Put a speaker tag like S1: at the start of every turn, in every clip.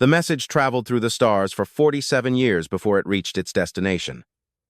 S1: The message traveled through the stars for 47 years before it reached its destination.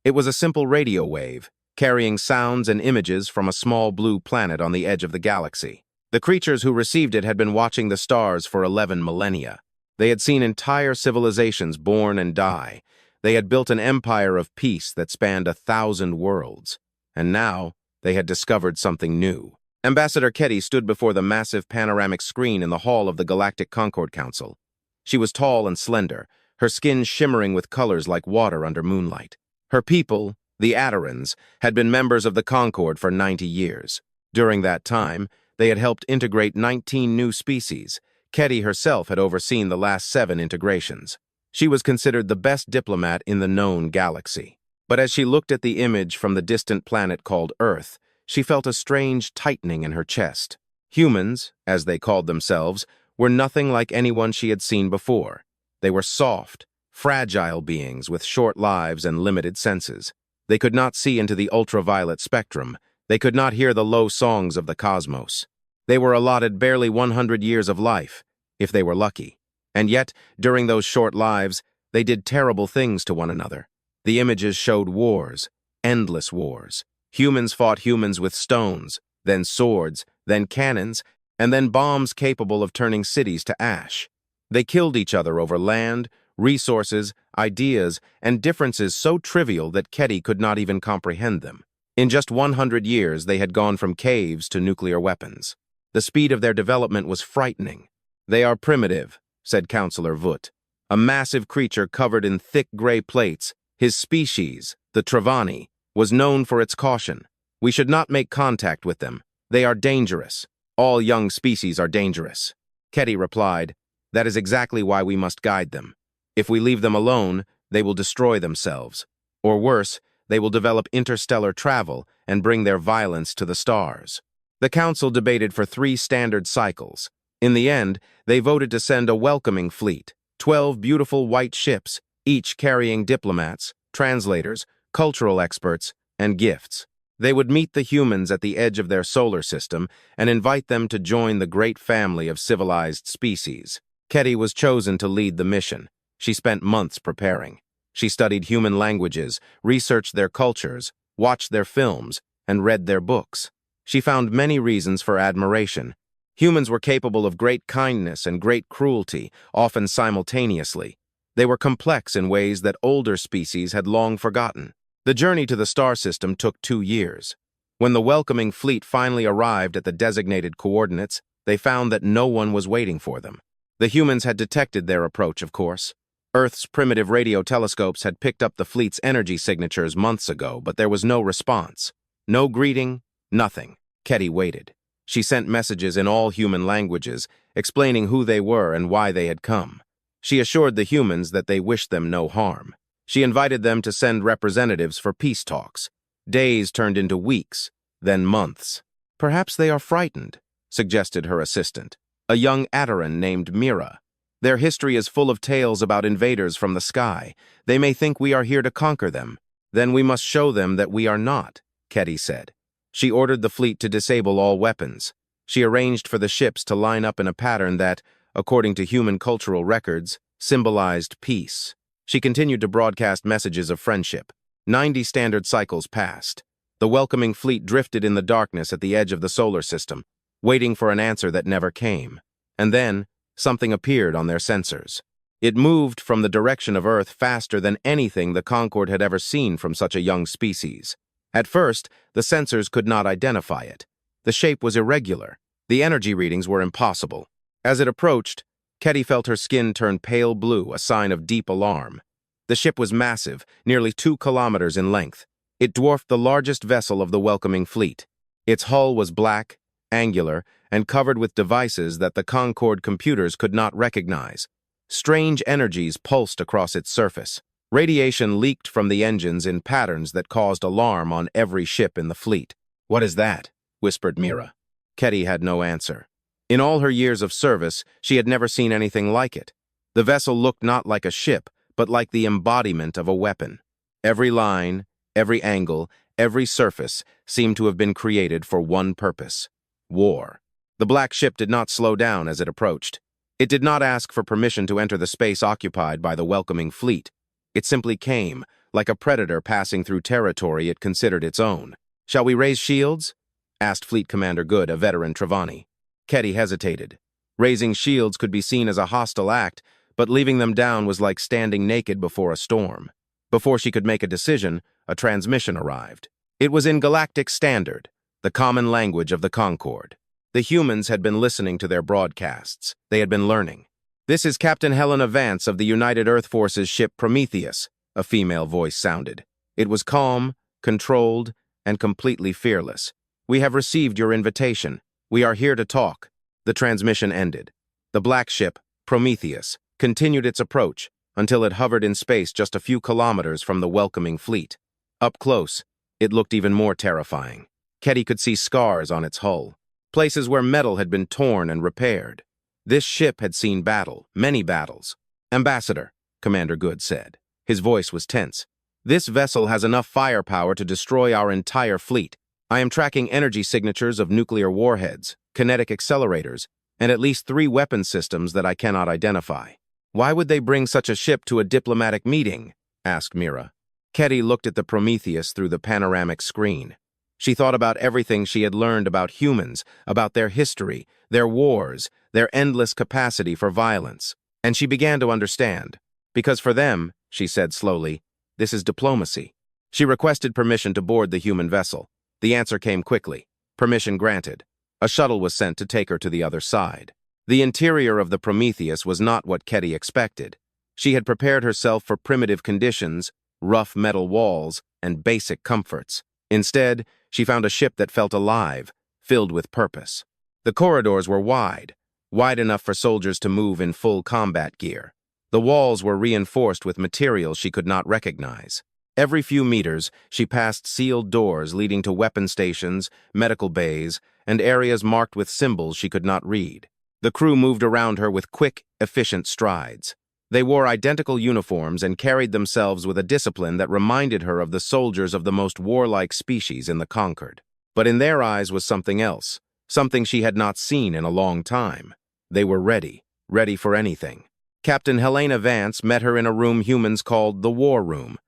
S1: It was a simple radio wave, carrying sounds and images from a small blue planet on the edge of the galaxy. The creatures who received it had been watching the stars for 11 millennia. They had seen entire civilizations born and die. They had built an empire of peace that spanned 1,000 worlds. And now, they had discovered something new. Ambassador Ketty stood before the massive panoramic screen in the hall of the Galactic Concord Council. She was tall and slender, her skin shimmering with colors like water under moonlight. Her people, the Adarans, had been members of the Concord for 90 years. During that time, they had helped integrate 19 new species. Ketty herself had overseen the last 7 integrations. She was considered the best diplomat in the known galaxy. But as she looked at the image from the distant planet called Earth, she felt a strange tightening in her chest. Humans, as they called themselves, were nothing like anyone she had seen before. They were soft, fragile beings with short lives and limited senses. They could not see into the ultraviolet spectrum. They could not hear the low songs of the cosmos. They were allotted barely 100 years of life, if they were lucky. And yet, during those short lives, they did terrible things to one another. The images showed wars, endless wars. Humans fought humans with stones, then swords, then cannons, and then bombs capable of turning cities to ash. They killed each other over land, resources, ideas, and differences so trivial that Ketty could not even comprehend them. In just 100 years, they had gone from caves to nuclear weapons. The speed of their development was frightening. "They are primitive," said Counselor Voot. "A massive creature covered in thick gray plates. His species, the Travani, was known for its caution. We should not make contact with them. They are dangerous. All young species are dangerous." Ketty replied, "That is exactly why we must guide them. If we leave them alone, they will destroy themselves. Or worse, they will develop interstellar travel and bring their violence to the stars." The council debated for 3 standard cycles. In the end, they voted to send a welcoming fleet, 12 beautiful white ships, each carrying diplomats, translators, cultural experts, and gifts. They would meet the humans at the edge of their solar system and invite them to join the great family of civilized species. Ketty was chosen to lead the mission. She spent months preparing. She studied human languages, researched their cultures, watched their films, and read their books. She found many reasons for admiration. Humans were capable of great kindness and great cruelty, often simultaneously. They were complex in ways that older species had long forgotten. The journey to the star system took 2 years. When the welcoming fleet finally arrived at the designated coordinates, they found that no one was waiting for them. The humans had detected their approach, of course. Earth's primitive radio telescopes had picked up the fleet's energy signatures months ago, but there was no response. No greeting, nothing. Ketty waited. She sent messages in all human languages, explaining who they were and why they had come. She assured the humans that they wished them no harm. She invited them to send representatives for peace talks. Days turned into weeks, then months. "Perhaps they are frightened," suggested her assistant, a young Adaran named Mira. "Their history is full of tales about invaders from the sky. They may think we are here to conquer them. Then we must show them that we are not," Ketty said. She ordered the fleet to disable all weapons. She arranged for the ships to line up in a pattern that, according to human cultural records, symbolized peace. She continued to broadcast messages of friendship. 90 standard cycles passed. The welcoming fleet drifted in the darkness at the edge of the solar system, waiting for an answer that never came. And then, something appeared on their sensors. It moved from the direction of Earth faster than anything the Concord had ever seen from such a young species. At first, the sensors could not identify it. The shape was irregular. The energy readings were impossible. As it approached, Ketty felt her skin turn pale blue, a sign of deep alarm. The ship was massive, nearly 2 kilometers in length. It dwarfed the largest vessel of the welcoming fleet. Its hull was black, angular, and covered with devices that the Concord computers could not recognize. Strange energies pulsed across its surface. Radiation leaked from the engines in patterns that caused alarm on every ship in the fleet. "What is that?" whispered Mira. Ketty had no answer. In all her years of service, she had never seen anything like it. The vessel looked not like a ship, but like the embodiment of a weapon. Every line, every angle, every surface seemed to have been created for one purpose: war. The black ship did not slow down as it approached. It did not ask for permission to enter the space occupied by the welcoming fleet. It simply came, like a predator passing through territory it considered its own. "Shall we raise shields?" asked Fleet Commander Good, a veteran Trevani. Ketty hesitated. Raising shields could be seen as a hostile act, but leaving them down was like standing naked before a storm. Before she could make a decision, a transmission arrived. It was in Galactic Standard, the common language of the Concord. The humans had been listening to their broadcasts. They had been learning. "This is Captain Helena Vance of the United Earth Forces ship Prometheus," a female voice sounded. It was calm, controlled, and completely fearless. "We have received your invitation. We are here to talk." The transmission ended. The black ship, Prometheus, continued its approach until it hovered in space just a few kilometers from the welcoming fleet. Up close, it looked even more terrifying. Ketty could see scars on its hull, places where metal had been torn and repaired. This ship had seen battle, many battles. "Ambassador," Commander Good said. His voice was tense. "This vessel has enough firepower to destroy our entire fleet. I am tracking energy signatures of nuclear warheads, kinetic accelerators, and at least 3 weapon systems that I cannot identify." "Why would they bring such a ship to a diplomatic meeting?" asked Mira. Ketty looked at the Prometheus through the panoramic screen. She thought about everything she had learned about humans, about their history, their wars, their endless capacity for violence. And she began to understand. Because for them, she said slowly, this is diplomacy. She requested permission to board the human vessel. The answer came quickly. Permission granted. A shuttle was sent to take her to the other side. The interior of the Prometheus was not what Ketty expected. She had prepared herself for primitive conditions, rough metal walls, and basic comforts. Instead, she found a ship that felt alive, filled with purpose. The corridors were wide enough for soldiers to move in full combat gear. The walls were reinforced with materials she could not recognize. Every few meters, she passed sealed doors leading to weapon stations, medical bays, and areas marked with symbols she could not read. The crew moved around her with quick, efficient strides. They wore identical uniforms and carried themselves with a discipline that reminded her of the soldiers of the most warlike species in the Concord. But in their eyes was something else, something she had not seen in a long time. They were ready for anything. Captain Helena Vance met her in a room humans called the War Room.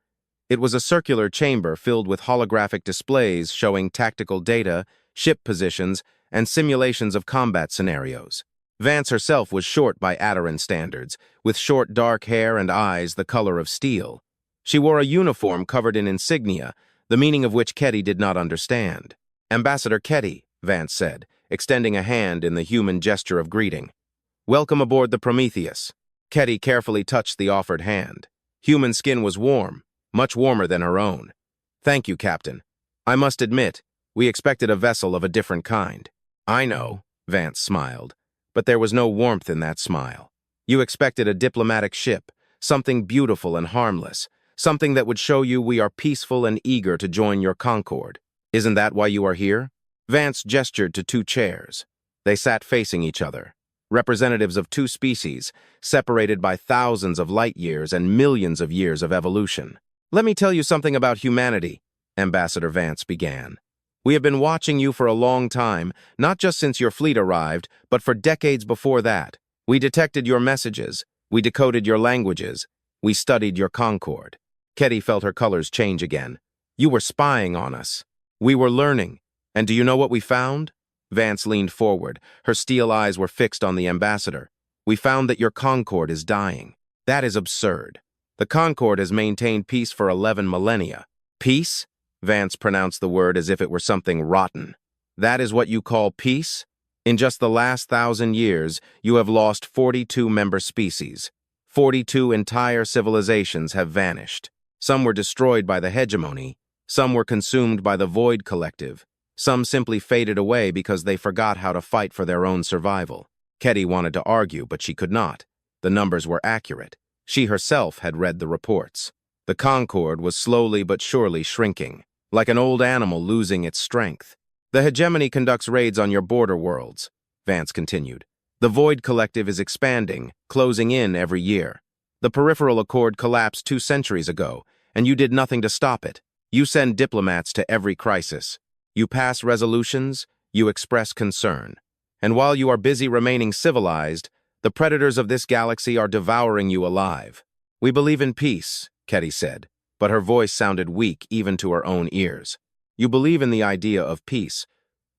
S1: It was a circular chamber filled with holographic displays showing tactical data, ship positions, and simulations of combat scenarios. Vance herself was short by Adaran standards, with short dark hair and eyes the color of steel. She wore a uniform covered in insignia, the meaning of which Ketty did not understand. "Ambassador Ketty," Vance said, extending a hand in the human gesture of greeting. "Welcome aboard the Prometheus." Ketty carefully touched the offered hand. Human skin was warm, much warmer than her own. "Thank you, Captain. I must admit, we expected a vessel of a different kind." "I know," Vance smiled, but there was no warmth in that smile. "You expected a diplomatic ship, something beautiful and harmless, something that would show you we are peaceful and eager to join your Concord. Isn't that why you are here?" Vance gestured to 2 chairs. They sat facing each other. Representatives of 2 species, separated by thousands of light years and millions of years of evolution. "Let me tell you something about humanity," Ambassador Vance began. "We have been watching you for a long time, not just since your fleet arrived, but for decades before that. We detected your messages. We decoded your languages. We studied your Concord." Ketty felt her colors change again. "You were spying on us. We were learning. And do you know what we found?" Vance leaned forward. Her steel eyes were fixed on the ambassador. "We found that your Concord is dying. That is absurd. The Concord has maintained peace for 11 millennia. Peace?" Vance pronounced the word as if it were something rotten. "That is what you call peace? In just the last 1,000 years, you have lost 42 member species. 42 entire civilizations have vanished. Some were destroyed by the hegemony. Some were consumed by the Void Collective. Some simply faded away because they forgot how to fight for their own survival." Ketty wanted to argue, but she could not. The numbers were accurate. She herself had read the reports. The Concord was slowly but surely shrinking, like an old animal losing its strength. "The hegemony conducts raids on your border worlds," Vance continued. "The Void Collective is expanding, closing in every year. The Peripheral Accord collapsed 2 centuries ago, and you did nothing to stop it. You send diplomats to every crisis. You pass resolutions, you express concern. And while you are busy remaining civilized, The predators of this galaxy are devouring you alive. We believe in peace, Ketty said, but her voice sounded weak even to her own ears. You believe in the idea of peace,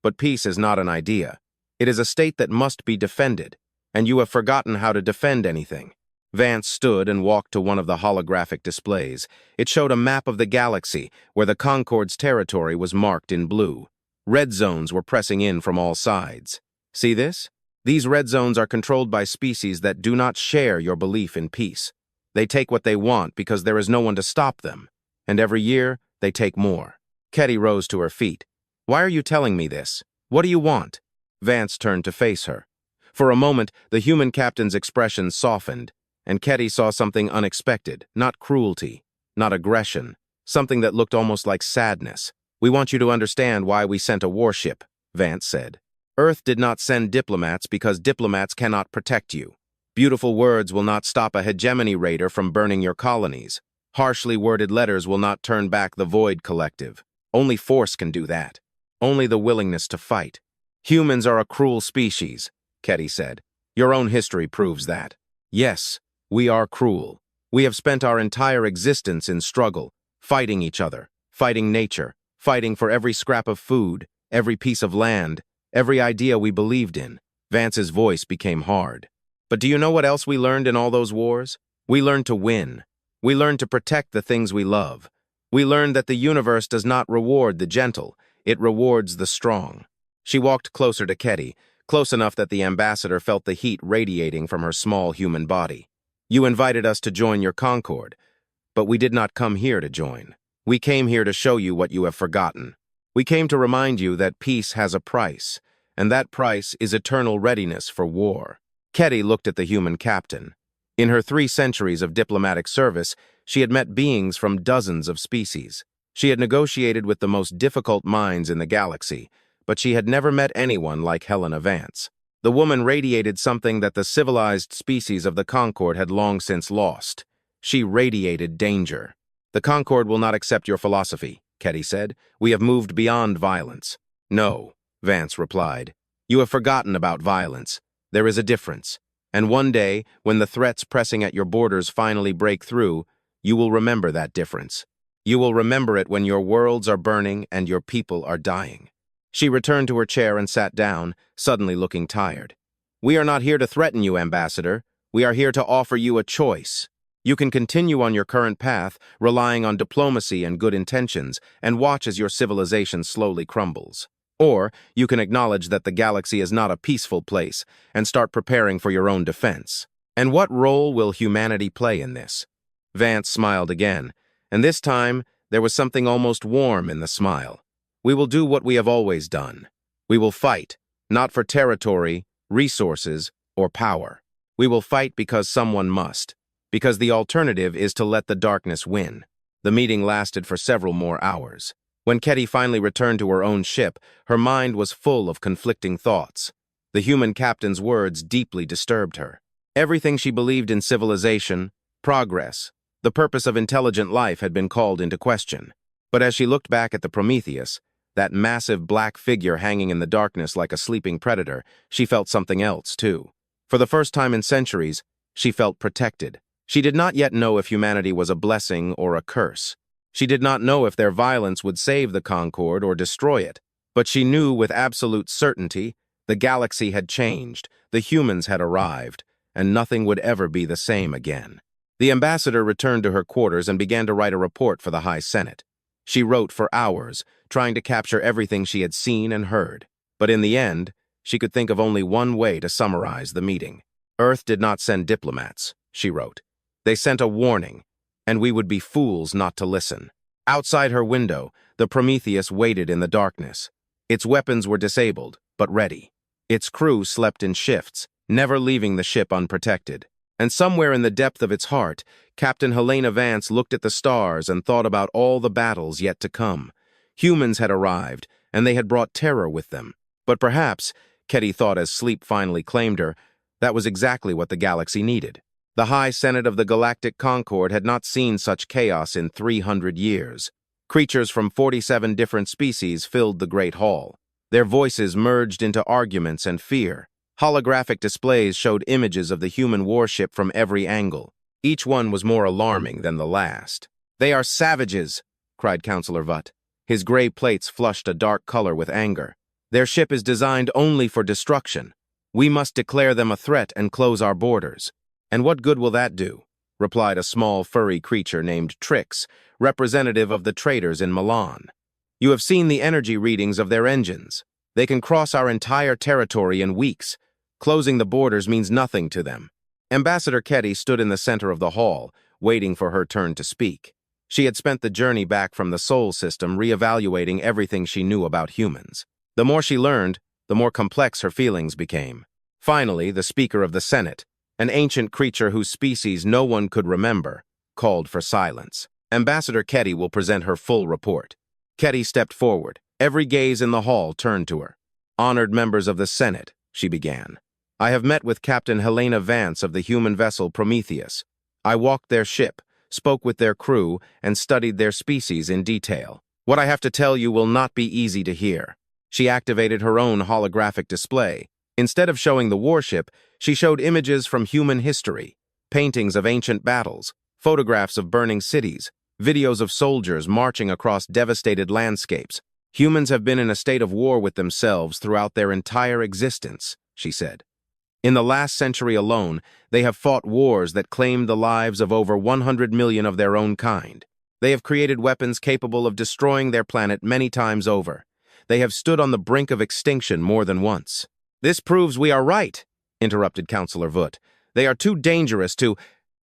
S1: but peace is not an idea. It is a state that must be defended, and you have forgotten how to defend anything. Vance stood and walked to one of the holographic displays. It showed a map of the galaxy where the Concorde's territory was marked in blue. Red zones were pressing in from all sides. See this? These red zones are controlled by species that do not share your belief in peace. They take what they want because there is no one to stop them, and every year they take more. Ketty rose to her feet. Why are you telling me this? What do you want? Vance turned to face her. For a moment, the human captain's expression softened, and Ketty saw something unexpected, not cruelty, not aggression, something that looked almost like sadness. We want you to understand why we sent a warship, Vance said. Earth did not send diplomats because diplomats cannot protect you. Beautiful words will not stop a hegemony raider from burning your colonies. Harshly worded letters will not turn back the Void Collective. Only force can do that. Only the willingness to fight. Humans are a cruel species, Ketty said. Your own history proves that. Yes, we are cruel. We have spent our entire existence in struggle, fighting each other, fighting nature, fighting for every scrap of food, every piece of land, every idea we believed in. Vance's voice became hard. But do you know what else we learned in all those wars? We learned to win. We learned to protect the things we love. We learned that the universe does not reward the gentle, it rewards the strong. She walked closer to Ketty, close enough that the ambassador felt the heat radiating from her small human body. You invited us to join your Concorde, but we did not come here to join. We came here to show you what you have forgotten. We came to remind you that peace has a price, and that price is eternal readiness for war. Ketty looked at the human captain. In her 3 centuries of diplomatic service, she had met beings from dozens of species. She had negotiated with the most difficult minds in the galaxy, but she had never met anyone like Helena Vance. The woman radiated something that the civilized species of the Concorde had long since lost. She radiated danger. The Concorde will not accept your philosophy, Ketty said. We have moved beyond violence. No, Vance replied. You have forgotten about violence. There is a difference. And one day, when the threats pressing at your borders finally break through, you will remember that difference. You will remember it when your worlds are burning and your people are dying. She returned to her chair and sat down, suddenly looking tired. We are not here to threaten you, Ambassador. We are here to offer you a choice. You can continue on your current path, relying on diplomacy and good intentions, and watch as your civilization slowly crumbles. Or you can acknowledge that the galaxy is not a peaceful place and start preparing for your own defense. And what role will humanity play in this? Vance smiled again, and this time there was something almost warm in the smile. We will do what we have always done. We will fight, not for territory, resources, or power. We will fight because someone must, because the alternative is to let the darkness win. The meeting lasted for several more hours. When Ketty finally returned to her own ship, her mind was full of conflicting thoughts. The human captain's words deeply disturbed her. Everything she believed in civilization, progress, the purpose of intelligent life had been called into question. But as she looked back at the Prometheus, that massive black figure hanging in the darkness like a sleeping predator, she felt something else, too. For the first time in centuries, she felt protected. She did not yet know if humanity was a blessing or a curse. She did not know if their violence would save the Concorde or destroy it. But she knew with absolute certainty the galaxy had changed, the humans had arrived, and nothing would ever be the same again. The ambassador returned to her quarters and began to write a report for the High Senate. She wrote for hours, trying to capture everything she had seen and heard. But in the end, she could think of only one way to summarize the meeting. Earth did not send diplomats, she wrote. They sent a warning, and we would be fools not to listen. Outside her window, the Prometheus waited in the darkness. Its weapons were disabled, but ready. Its crew slept in shifts, never leaving the ship unprotected. And somewhere in the depth of its heart, Captain Helena Vance looked at the stars and thought about all the battles yet to come. Humans had arrived, and they had brought terror with them. But perhaps, Ketty thought as sleep finally claimed her, that was exactly what the galaxy needed. The High Senate of the Galactic Concorde had not seen such chaos in 300 years. Creatures from 47 different species filled the Great Hall. Their voices merged into arguments and fear. Holographic displays showed images of the human warship from every angle. Each one was more alarming than the last. "They are savages!" cried Councillor Vutt. His gray plates flushed a dark color with anger. "Their ship is designed only for destruction. We must declare them a threat and close our borders." "And what good will that do?" replied a small furry creature named Trix, representative of the traders in Milan. "You have seen the energy readings of their engines. They can cross our entire territory in weeks. Closing the borders means nothing to them." Ambassador Ketty stood in the center of the hall, waiting for her turn to speak. She had spent the journey back from the Sol system reevaluating everything she knew about humans. The more she learned, the more complex her feelings became. Finally, the Speaker of the Senate, an ancient creature whose species no one could remember, called for silence. Ambassador Ketty will present her full report. Ketty stepped forward. Every gaze in the hall turned to her. "Honored members of the Senate," she began. "I have met with Captain Helena Vance of the human vessel Prometheus. I walked their ship, spoke with their crew, and studied their species in detail. What I have to tell you will not be easy to hear." She activated her own holographic display. Instead of showing the warship, she showed images from human history, paintings of ancient battles, photographs of burning cities, videos of soldiers marching across devastated landscapes. "Humans have been in a state of war with themselves throughout their entire existence," she said. "In the last century alone, they have fought wars that claimed the lives of over 100 million of their own kind. They have created weapons capable of destroying their planet many times over. They have stood on the brink of extinction more than once." "This proves we are right," interrupted Councillor Vutt. "They are too dangerous to—"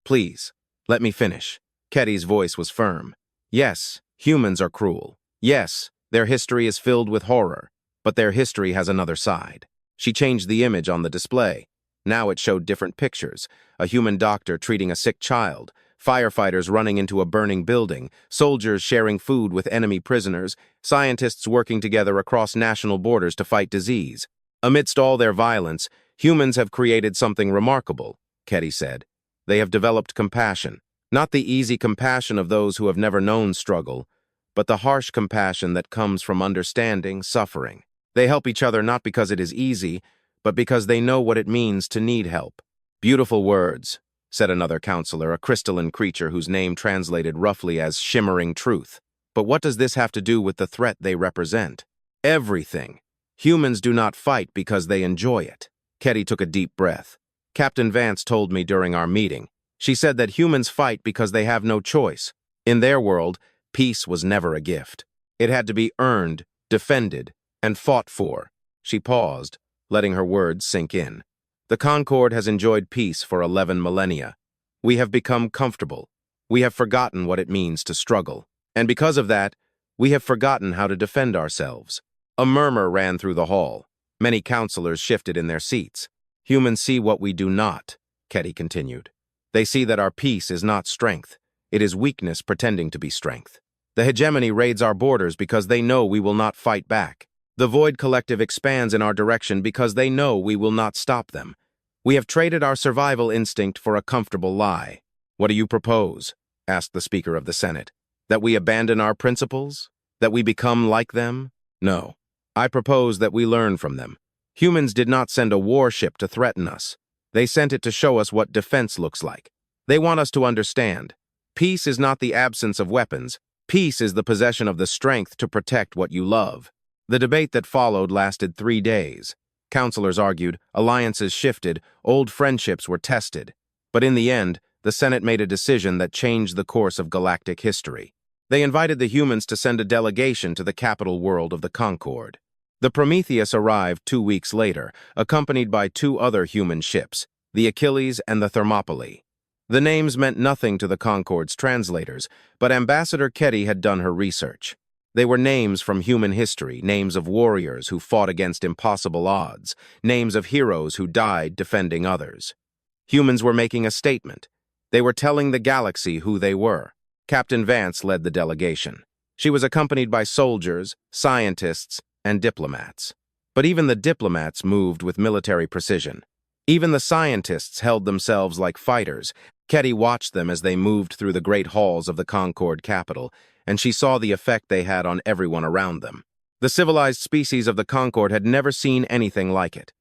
S1: "Please, let me finish." Ketty's voice was firm. "Yes, humans are cruel. Yes, their history is filled with horror, but their history has another side." She changed the image on the display. Now it showed different pictures: a human doctor treating a sick child, firefighters running into a burning building, soldiers sharing food with enemy prisoners, scientists working together across national borders to fight disease. "Amidst all their violence, humans have created something remarkable," Ketty said. "They have developed compassion. Not the easy compassion of those who have never known struggle, but the harsh compassion that comes from understanding suffering. They help each other not because it is easy, but because they know what it means to need help." "Beautiful words," said another counselor, a crystalline creature whose name translated roughly as shimmering truth. "But what does this have to do with the threat they represent?" "Everything. Humans do not fight because they enjoy it." Ketty took a deep breath. "Captain Vance told me during our meeting. She said that humans fight because they have no choice. In their world, peace was never a gift. It had to be earned, defended, and fought for." She paused, letting her words sink in. "The Concord has enjoyed peace for 11 millennia. We have become comfortable. We have forgotten what it means to struggle. And because of that, we have forgotten how to defend ourselves." A murmur ran through the hall. Many counselors shifted in their seats. "Humans see what we do not," Ketty continued. "They see that our peace is not strength. It is weakness pretending to be strength. The hegemony raids our borders because they know we will not fight back. The Void Collective expands in our direction because they know we will not stop them. We have traded our survival instinct for a comfortable lie." "What do you propose?" asked the Speaker of the Senate. "That we abandon our principles? That we become like them? No. I propose that we learn from them. Humans did not send a warship to threaten us. They sent it to show us what defense looks like. They want us to understand. Peace is not the absence of weapons. Peace is the possession of the strength to protect what you love." The debate that followed lasted 3 days. Counselors argued, alliances shifted, old friendships were tested. But in the end, the Senate made a decision that changed the course of galactic history. They invited the humans to send a delegation to the capital world of the Concord. The Prometheus arrived 2 weeks later, accompanied by 2 other human ships, the Achilles and the Thermopylae. The names meant nothing to the Concord's translators, but Ambassador Ketty had done her research. They were names from human history, names of warriors who fought against impossible odds, names of heroes who died defending others. Humans were making a statement. They were telling the galaxy who they were. Captain Vance led the delegation. She was accompanied by soldiers, scientists, and diplomats. But even the diplomats moved with military precision. Even the scientists held themselves like fighters. Ketty watched them as they moved through the great halls of the Concord capital, and she saw the effect they had on everyone around them. The civilized species of the Concord had never seen anything like it.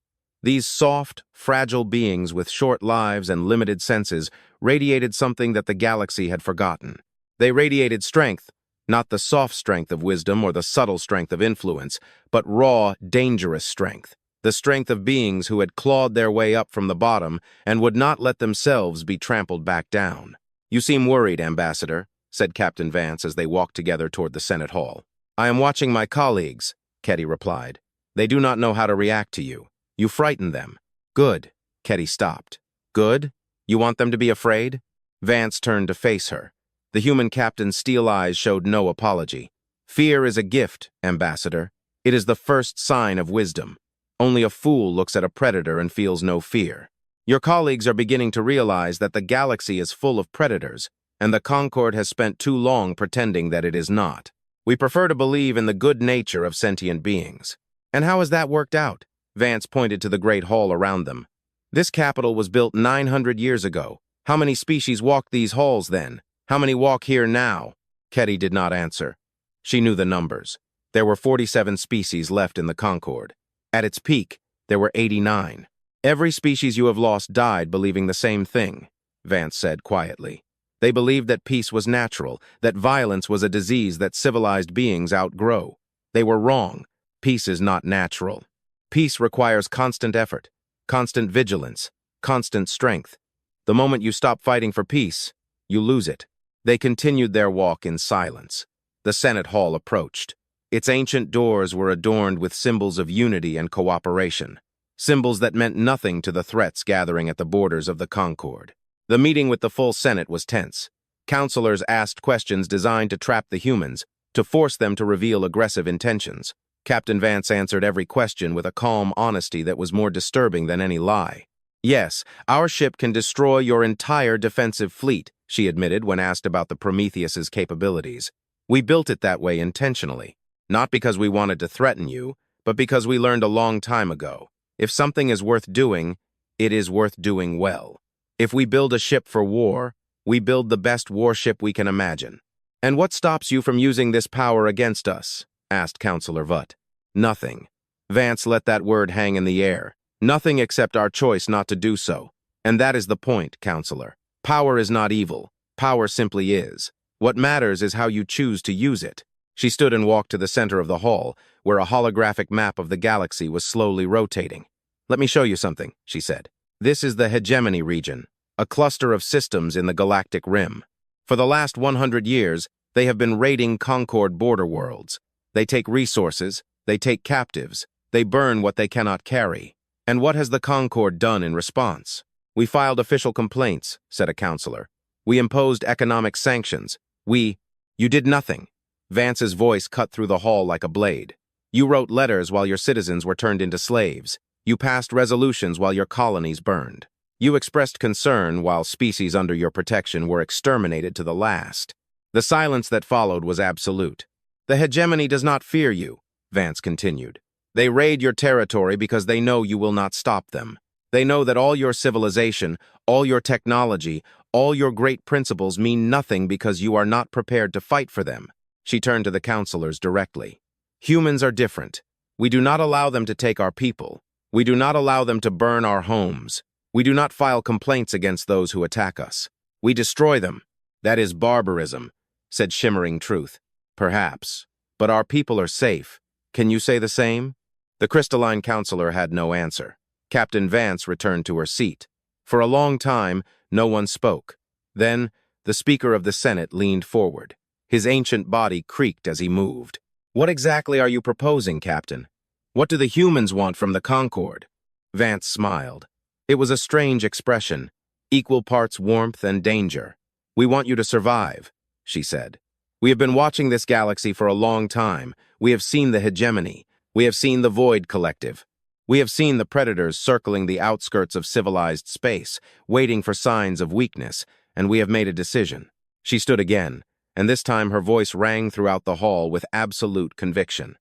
S1: These soft, fragile beings with short lives and limited senses radiated something that the galaxy had forgotten. They radiated strength, not the soft strength of wisdom or the subtle strength of influence, but raw, dangerous strength. The strength of beings who had clawed their way up from the bottom and would not let themselves be trampled back down. "You seem worried, Ambassador," said Captain Vance as they walked together toward the Senate Hall. "I am watching my colleagues," Ketty replied. "They do not know how to react to you. You frighten them." "Good." Ketty stopped. "Good? You want them to be afraid?" Vance turned to face her. The human captain's steel eyes showed no apology. "Fear is a gift, Ambassador. It is the first sign of wisdom. Only a fool looks at a predator and feels no fear. Your colleagues are beginning to realize that the galaxy is full of predators, and the Concord has spent too long pretending that it is not. We prefer to believe in the good nature of sentient beings." "And how has that worked out?" Vance pointed to the great hall around them. "This capital was built 900 years ago. How many species walked these halls then? How many walk here now?" Ketty did not answer. She knew the numbers. There were 47 species left in the Concord. At its peak, there were 89. "Every species you have lost died believing the same thing," Vance said quietly. "They believed that peace was natural, that violence was a disease that civilized beings outgrow. They were wrong. Peace is not natural. Peace requires constant effort, constant vigilance, constant strength. The moment you stop fighting for peace, you lose it." They continued their walk in silence. The Senate Hall approached. Its ancient doors were adorned with symbols of unity and cooperation, symbols that meant nothing to the threats gathering at the borders of the Concord. The meeting with the full Senate was tense. Counselors asked questions designed to trap the humans, to force them to reveal aggressive intentions. Captain Vance answered every question with a calm honesty that was more disturbing than any lie. "Yes, our ship can destroy your entire defensive fleet," she admitted when asked about the Prometheus's capabilities. "We built it that way intentionally, not because we wanted to threaten you, but because we learned a long time ago. If something is worth doing, it is worth doing well. If we build a ship for war, we build the best warship we can imagine." "And what stops you from using this power against us?" asked Counselor Vutt. "Nothing." Vance let that word hang in the air. "Nothing except our choice not to do so. And that is the point, Counselor. Power is not evil. Power simply is. What matters is how you choose to use it." She stood and walked to the center of the hall, where a holographic map of the galaxy was slowly rotating. "Let me show you something," she said. "This is the hegemony region, a cluster of systems in the galactic rim. For the last 100 years, they have been raiding Concord border worlds. They take resources, they take captives, they burn what they cannot carry. And what has the Concord done in response?" "We filed official complaints," said a counselor. "We imposed economic sanctions. You did nothing." Vance's voice cut through the hall like a blade. "You wrote letters while your citizens were turned into slaves. You passed resolutions while your colonies burned. You expressed concern while species under your protection were exterminated to the last. The silence that followed was absolute. The hegemony does not fear you," Vance continued. "They raid your territory because they know you will not stop them. They know that all your civilization, all your technology, all your great principles mean nothing because you are not prepared to fight for them." She turned to the counselors directly. "Humans are different. We do not allow them to take our people. We do not allow them to burn our homes. We do not file complaints against those who attack us. We destroy them. That is barbarism," said Shimmering Truth. "Perhaps. But our people are safe. Can you say the same?" The crystalline counselor had no answer. Captain Vance returned to her seat. For a long time, no one spoke. Then, the Speaker of the Senate leaned forward. His ancient body creaked as he moved. "What exactly are you proposing, Captain? What do the humans want from the Concord?" Vance smiled. It was a strange expression, equal parts warmth and danger. "We want you to survive," she said. "We have been watching this galaxy for a long time. We have seen the hegemony. We have seen the Void Collective. We have seen the predators circling the outskirts of civilized space, waiting for signs of weakness, and we have made a decision." She stood again, and this time her voice rang throughout the hall with absolute conviction.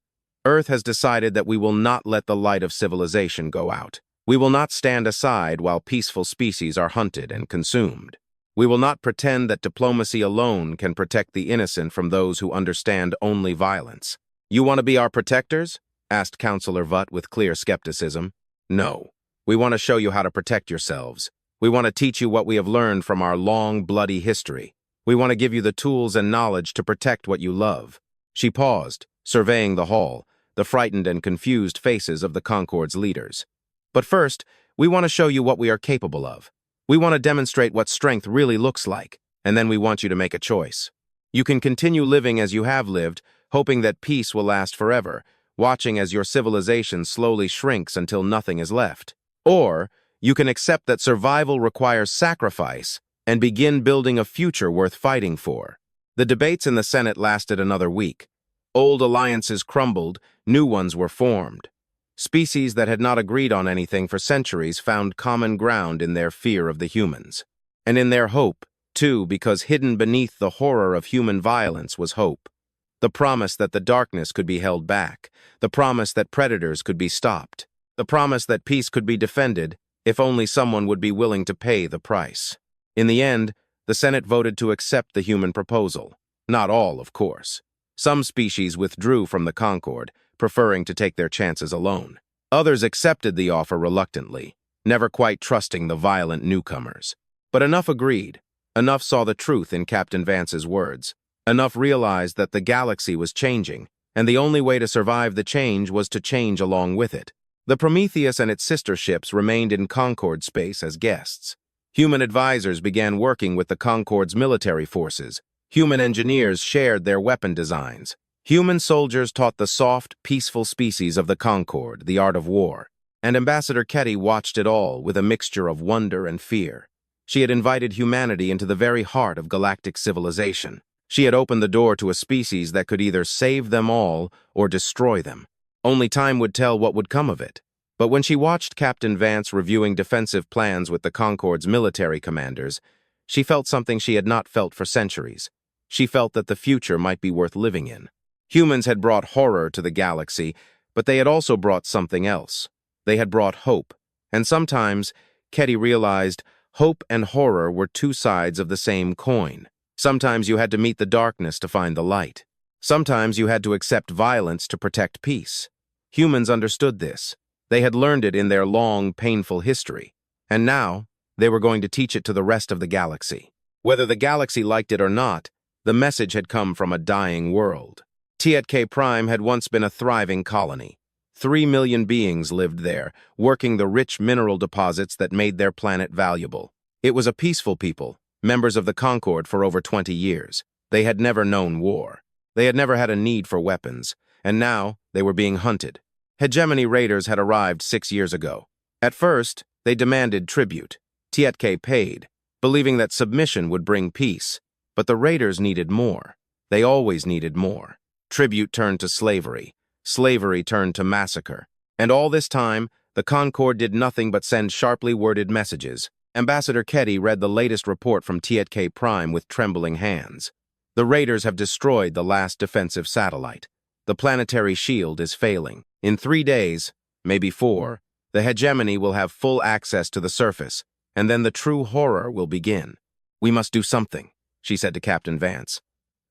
S1: "Earth has decided that we will not let the light of civilization go out. We will not stand aside while peaceful species are hunted and consumed. We will not pretend that diplomacy alone can protect the innocent from those who understand only violence." "You want to be our protectors?" asked Counselor Vutt with clear skepticism. "No. We want to show you how to protect yourselves. We want to teach you what we have learned from our long, bloody history. We want to give you the tools and knowledge to protect what you love." She paused, surveying the hall, the frightened and confused faces of the Concorde's leaders. "But first, we want to show you what we are capable of. We want to demonstrate what strength really looks like, and then we want you to make a choice. You can continue living as you have lived, hoping that peace will last forever, watching as your civilization slowly shrinks until nothing is left. Or, you can accept that survival requires sacrifice and begin building a future worth fighting for." The debates in the Senate lasted another week. Old alliances crumbled, new ones were formed. Species that had not agreed on anything for centuries found common ground in their fear of the humans. And in their hope, too, because hidden beneath the horror of human violence was hope. The promise that the darkness could be held back, the promise that predators could be stopped, the promise that peace could be defended if only someone would be willing to pay the price. In the end, the Senate voted to accept the human proposal. Not all, of course. Some species withdrew from the Concorde, preferring to take their chances alone. Others accepted the offer reluctantly, never quite trusting the violent newcomers. But enough agreed. Enough saw the truth in Captain Vance's words. Enough realized that the galaxy was changing, and the only way to survive the change was to change along with it. The Prometheus and its sister ships remained in Concorde space as guests. Human advisors began working with the Concorde's military forces. Human engineers shared their weapon designs. Human soldiers taught the soft, peaceful species of the Concorde the art of war. And Ambassador Ketty watched it all with a mixture of wonder and fear. She had invited humanity into the very heart of galactic civilization. She had opened the door to a species that could either save them all or destroy them. Only time would tell what would come of it. But when she watched Captain Vance reviewing defensive plans with the Concorde's military commanders, she felt something she had not felt for centuries. She felt that the future might be worth living in. Humans had brought horror to the galaxy, but they had also brought something else. They had brought hope. And sometimes, Ketty realized, hope and horror were two sides of the same coin. Sometimes you had to meet the darkness to find the light. Sometimes you had to accept violence to protect peace. Humans understood this. They had learned it in their long, painful history. And now, they were going to teach it to the rest of the galaxy. Whether the galaxy liked it or not, the message had come from a dying world. Tiet Prime had once been a thriving colony. 3 million beings lived there, working the rich mineral deposits that made their planet valuable. It was a peaceful people, members of the Concorde for over 20 years. They had never known war. They had never had a need for weapons, and now they were being hunted. Hegemony raiders had arrived 6 years ago. At first, they demanded tribute. Tiet paid, believing that submission would bring peace. But the raiders needed more. They always needed more. Tribute turned to slavery. Slavery turned to massacre. And all this time, the Concorde did nothing but send sharply worded messages. Ambassador Ketty read the latest report from Tiet Prime with trembling hands. The raiders have destroyed the last defensive satellite. The planetary shield is failing. In 3 days, maybe 4, the hegemony will have full access to the surface, and then the true horror will begin. "We must do something," she said to Captain Vance.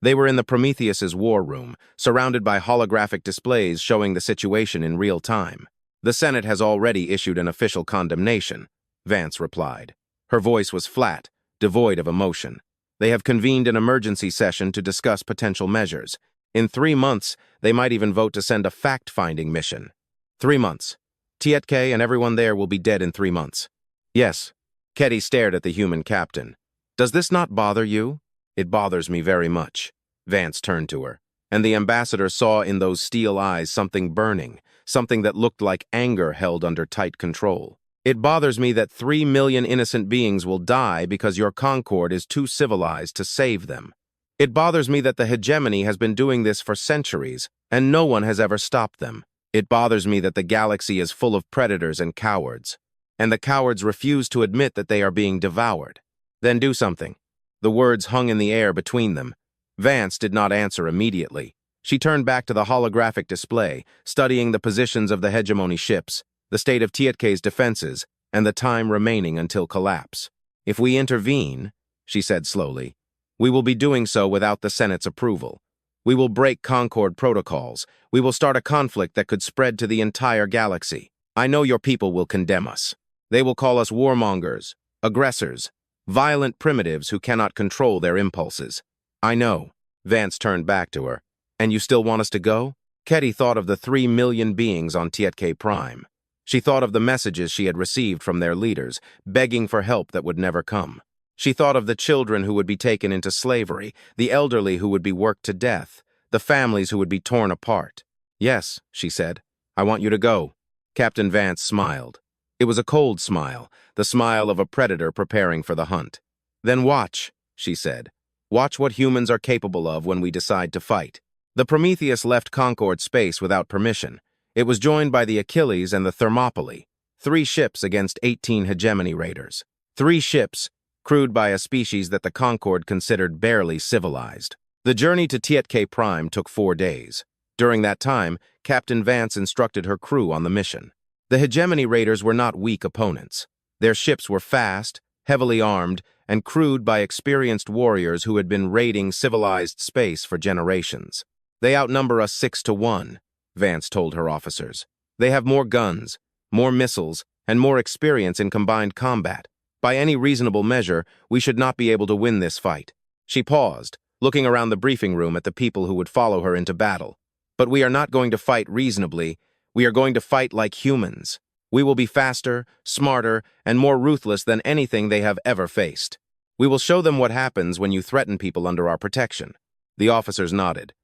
S1: They were in the Prometheus's war room, surrounded by holographic displays showing the situation in real time. "The Senate has already issued an official condemnation," Vance replied. Her voice was flat, devoid of emotion. "They have convened an emergency session to discuss potential measures. In 3 months, they might even vote to send a fact-finding mission." 3 months. Tiet and everyone there will be dead in 3 months. "Yes." Ketty stared at the human captain. "Does this not bother you?" "It bothers me very much." Vance turned to her, and the ambassador saw in those steel eyes something burning, something that looked like anger held under tight control. "It bothers me that 3 million innocent beings will die because your Concorde is too civilized to save them. It bothers me that the hegemony has been doing this for centuries, and no one has ever stopped them. It bothers me that the galaxy is full of predators and cowards, and the cowards refuse to admit that they are being devoured. Then do something." The words hung in the air between them. Vance did not answer immediately. She turned back to the holographic display, studying the positions of the hegemony ships, the state of Tietke's defenses, and the time remaining until collapse. "If we intervene," she said slowly, "we will be doing so without the Senate's approval. We will break Concorde protocols. We will start a conflict that could spread to the entire galaxy. I know your people will condemn us. They will call us warmongers, aggressors, violent primitives who cannot control their impulses. I know. Vance turned back to her. And you still want us to go? Ketty thought of the 3 million beings on Tietke Prime. She thought of the messages she had received from their leaders, begging for help that would never come. She thought of the children who would be taken into slavery, the elderly who would be worked to death, the families who would be torn apart. Yes, she said, I want you to go. Captain Vance smiled. It was a cold smile, the smile of a predator preparing for the hunt. Then watch, she said. Watch what humans are capable of when we decide to fight. The Prometheus left Concord space without permission. It was joined by the Achilles and the Thermopylae, 3 ships against 18 hegemony raiders. 3 ships, crewed by a species that the Concord considered barely civilized. The journey to Tietke Prime took 4 days. During that time, Captain Vance instructed her crew on the mission. The hegemony raiders were not weak opponents. Their ships were fast, heavily armed, and crewed by experienced warriors who had been raiding civilized space for generations. They outnumber us 6 to 1, Vance told her officers. They have more guns, more missiles, and more experience in combined combat. By any reasonable measure, we should not be able to win this fight. She paused, looking around the briefing room at the people who would follow her into battle. But we are not going to fight reasonably. We are going to fight like humans. We will be faster, smarter, and more ruthless than anything they have ever faced. We will show them what happens when you threaten people under our protection. The officers nodded.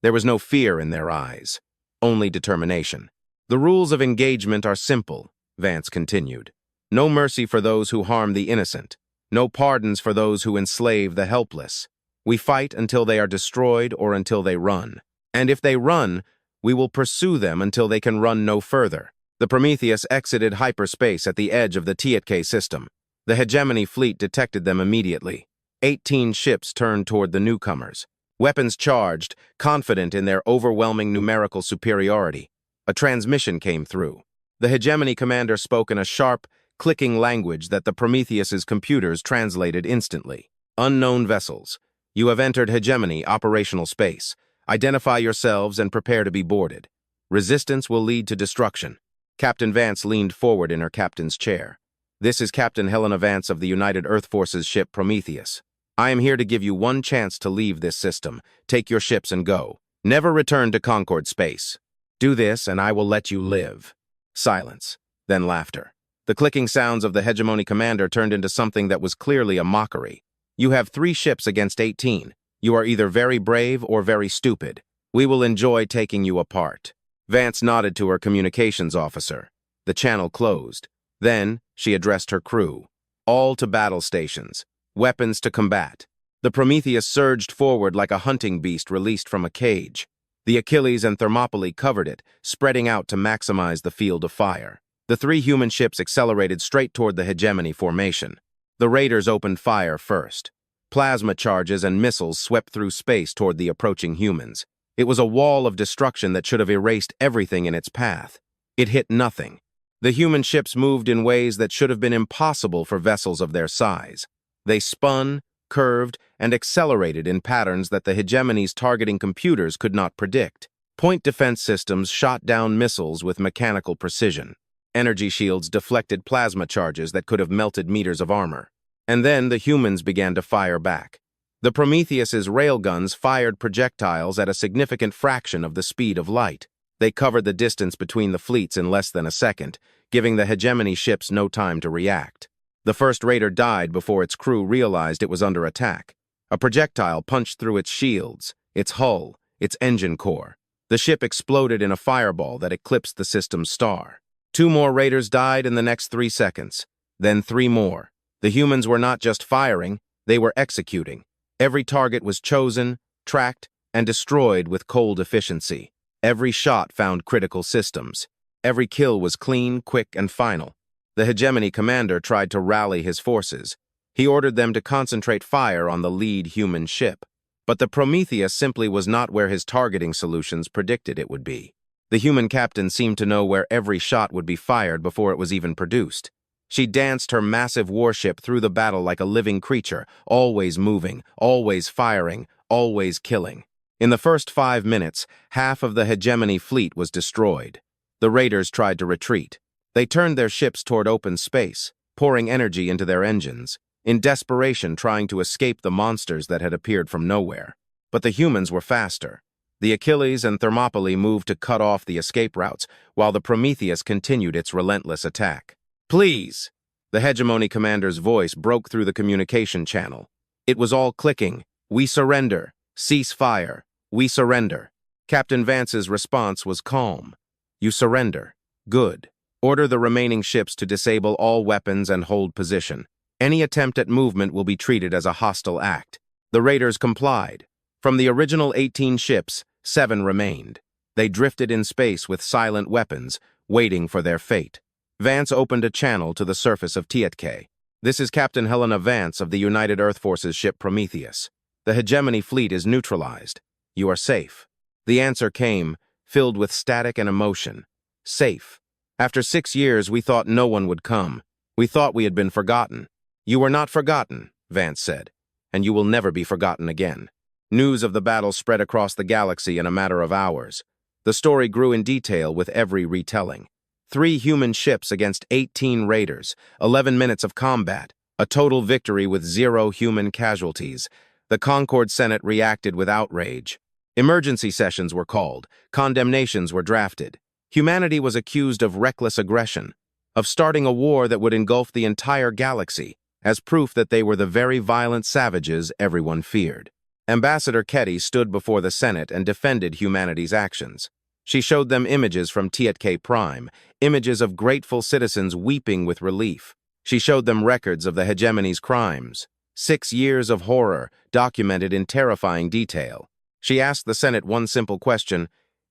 S1: There was no fear in their eyes, only determination. The rules of engagement are simple, Vance continued. No mercy for those who harm the innocent. No pardons for those who enslave the helpless. We fight until they are destroyed or until they run. And if they run, we will pursue them until they can run no further. The Prometheus exited hyperspace at the edge of the Tietke system. The hegemony fleet detected them immediately. 18 ships turned toward the newcomers. Weapons charged, confident in their overwhelming numerical superiority. A transmission came through. The hegemony commander spoke in a sharp, clicking language that the Prometheus's computers translated instantly. Unknown vessels. You have entered hegemony operational space. Identify yourselves and prepare to be boarded. Resistance will lead to destruction. Captain Vance leaned forward in her captain's chair. This is Captain Helena Vance of the United Earth Forces ship Prometheus. I am here to give you one chance to leave this system. Take your ships and go. Never return to Concord space. Do this and I will let you live. Silence, then laughter. The clicking sounds of the hegemony commander turned into something that was clearly a mockery. You have 3 ships against 18. You are either very brave or very stupid. We will enjoy taking you apart. Vance nodded to her communications officer. The channel closed. Then, she addressed her crew. All to battle stations. Weapons to combat. The Prometheus surged forward like a hunting beast released from a cage. The Achilles and Thermopylae covered it, spreading out to maximize the field of fire. The 3 human ships accelerated straight toward the hegemony formation. The raiders opened fire first. Plasma charges and missiles swept through space toward the approaching humans. It was a wall of destruction that should have erased everything in its path. It hit nothing. The human ships moved in ways that should have been impossible for vessels of their size. They spun, curved, and accelerated in patterns that the hegemony's targeting computers could not predict. Point defense systems shot down missiles with mechanical precision. Energy shields deflected plasma charges that could have melted meters of armor. And then the humans began to fire back. The Prometheus's railguns fired projectiles at a significant fraction of the speed of light. They covered the distance between the fleets in less than a second, giving the hegemony ships no time to react. The first raider died before its crew realized it was under attack. A projectile punched through its shields, its hull, its engine core. The ship exploded in a fireball that eclipsed the system's star. 2 more raiders died in the next 3 seconds. Then 3 more. The humans were not just firing, they were executing. Every target was chosen, tracked, and destroyed with cold efficiency. Every shot found critical systems. Every kill was clean, quick, and final. The hegemony commander tried to rally his forces. He ordered them to concentrate fire on the lead human ship. But the Prometheus simply was not where his targeting solutions predicted it would be. The human captain seemed to know where every shot would be fired before it was even produced. She danced her massive warship through the battle like a living creature, always moving, always firing, always killing. In the first 5 minutes, half of the hegemony fleet was destroyed. The raiders tried to retreat. They turned their ships toward open space, pouring energy into their engines, in desperation trying to escape the monsters that had appeared from nowhere. But the humans were faster. The Achilles and Thermopylae moved to cut off the escape routes, while the Prometheus continued its relentless attack. "Please!" The hegemony commander's voice broke through the communication channel. It was all clicking. "We surrender. Cease fire. We surrender." Captain Vance's response was calm. "You surrender. Good. Order the remaining ships to disable all weapons and hold position. Any attempt at movement will be treated as a hostile act." The raiders complied. From the original 18 ships, 7 remained. They drifted in space with silent weapons, waiting for their fate. Vance opened a channel to the surface of Tietke. "This is Captain Helena Vance of the United Earth Forces ship Prometheus. The hegemony fleet is neutralized. You are safe." The answer came, filled with static and emotion. "Safe. After 6 years, we thought no one would come. We thought we had been forgotten." "You were not forgotten," Vance said, "and you will never be forgotten again." News of the battle spread across the galaxy in a matter of hours. The story grew in detail with every retelling. 3 human ships against 18 raiders, 11 minutes of combat, a total victory with 0 human casualties. The Concord Senate reacted with outrage. Emergency sessions were called, condemnations were drafted. Humanity was accused of reckless aggression, of starting a war that would engulf the entire galaxy, as proof that they were the very violent savages everyone feared. Ambassador Ketty stood before the Senate and defended humanity's actions. She showed them images from Tietke Prime, images of grateful citizens weeping with relief. She showed them records of the hegemony's crimes, 6 years of horror documented in terrifying detail. She asked the Senate one simple question: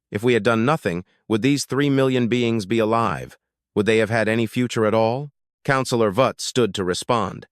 S1: if we had done nothing, would these 3 million beings be alive? Would they have had any future at all? Councillor Vutt stood to respond.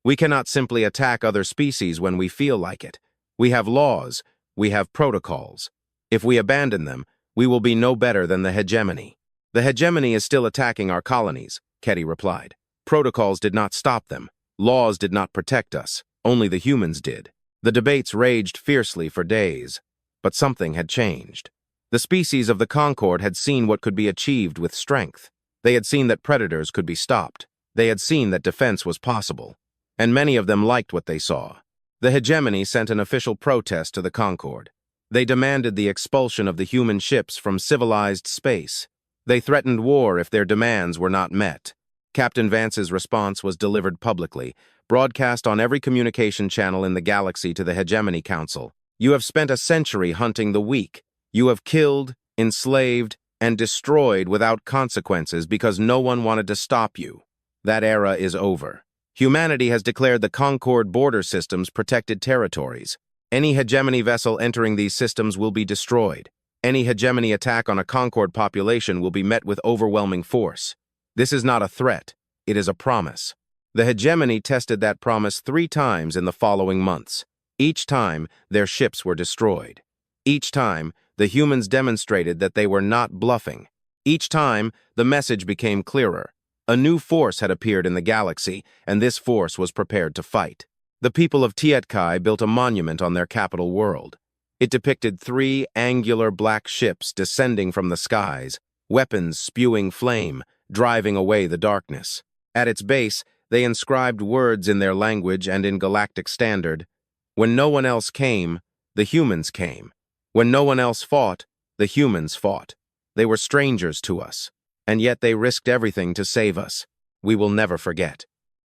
S1: "We cannot simply attack other species when we feel like it. We have laws, we have protocols. If we abandon them, we will be no better than the hegemony." "The hegemony is still attacking our colonies," Ketty replied. "Protocols did not stop them. Laws did not protect us. Only the humans did." The debates raged fiercely for days, but something had changed. The species of the Concord had seen what could be achieved with strength. They had seen that predators could be stopped. They had seen that defense was possible. And many of them liked what they saw. The hegemony sent an official protest to the Concord. They demanded the expulsion of the human ships from civilized space. They threatened war if their demands were not met. Captain Vance's response was delivered publicly, broadcast on every communication channel in the galaxy to the Hegemony Council. "You have spent a century hunting the weak. You have killed, enslaved, and destroyed without consequences because no one wanted to stop you. That era is over. Humanity has declared the Concord border systems protected territories. Any hegemony vessel entering these systems will be destroyed. Any hegemony attack on a Concord population will be met with overwhelming force. This is not a threat, it is a promise." The hegemony tested that promise 3 times in the following months. Each time, their ships were destroyed. Each time, the humans demonstrated that they were not bluffing. Each time, the message became clearer. A new force had appeared in the galaxy, and this force was prepared to fight. The people of Tietkai built a monument on their capital world. It depicted 3 angular black ships descending from the skies, weapons spewing flame, driving away the darkness. At its base, they inscribed words in their language and in galactic standard. "When no one else came, the humans came. When no one else fought, the humans fought. They were strangers to us, and yet they risked everything to save us. We will never forget."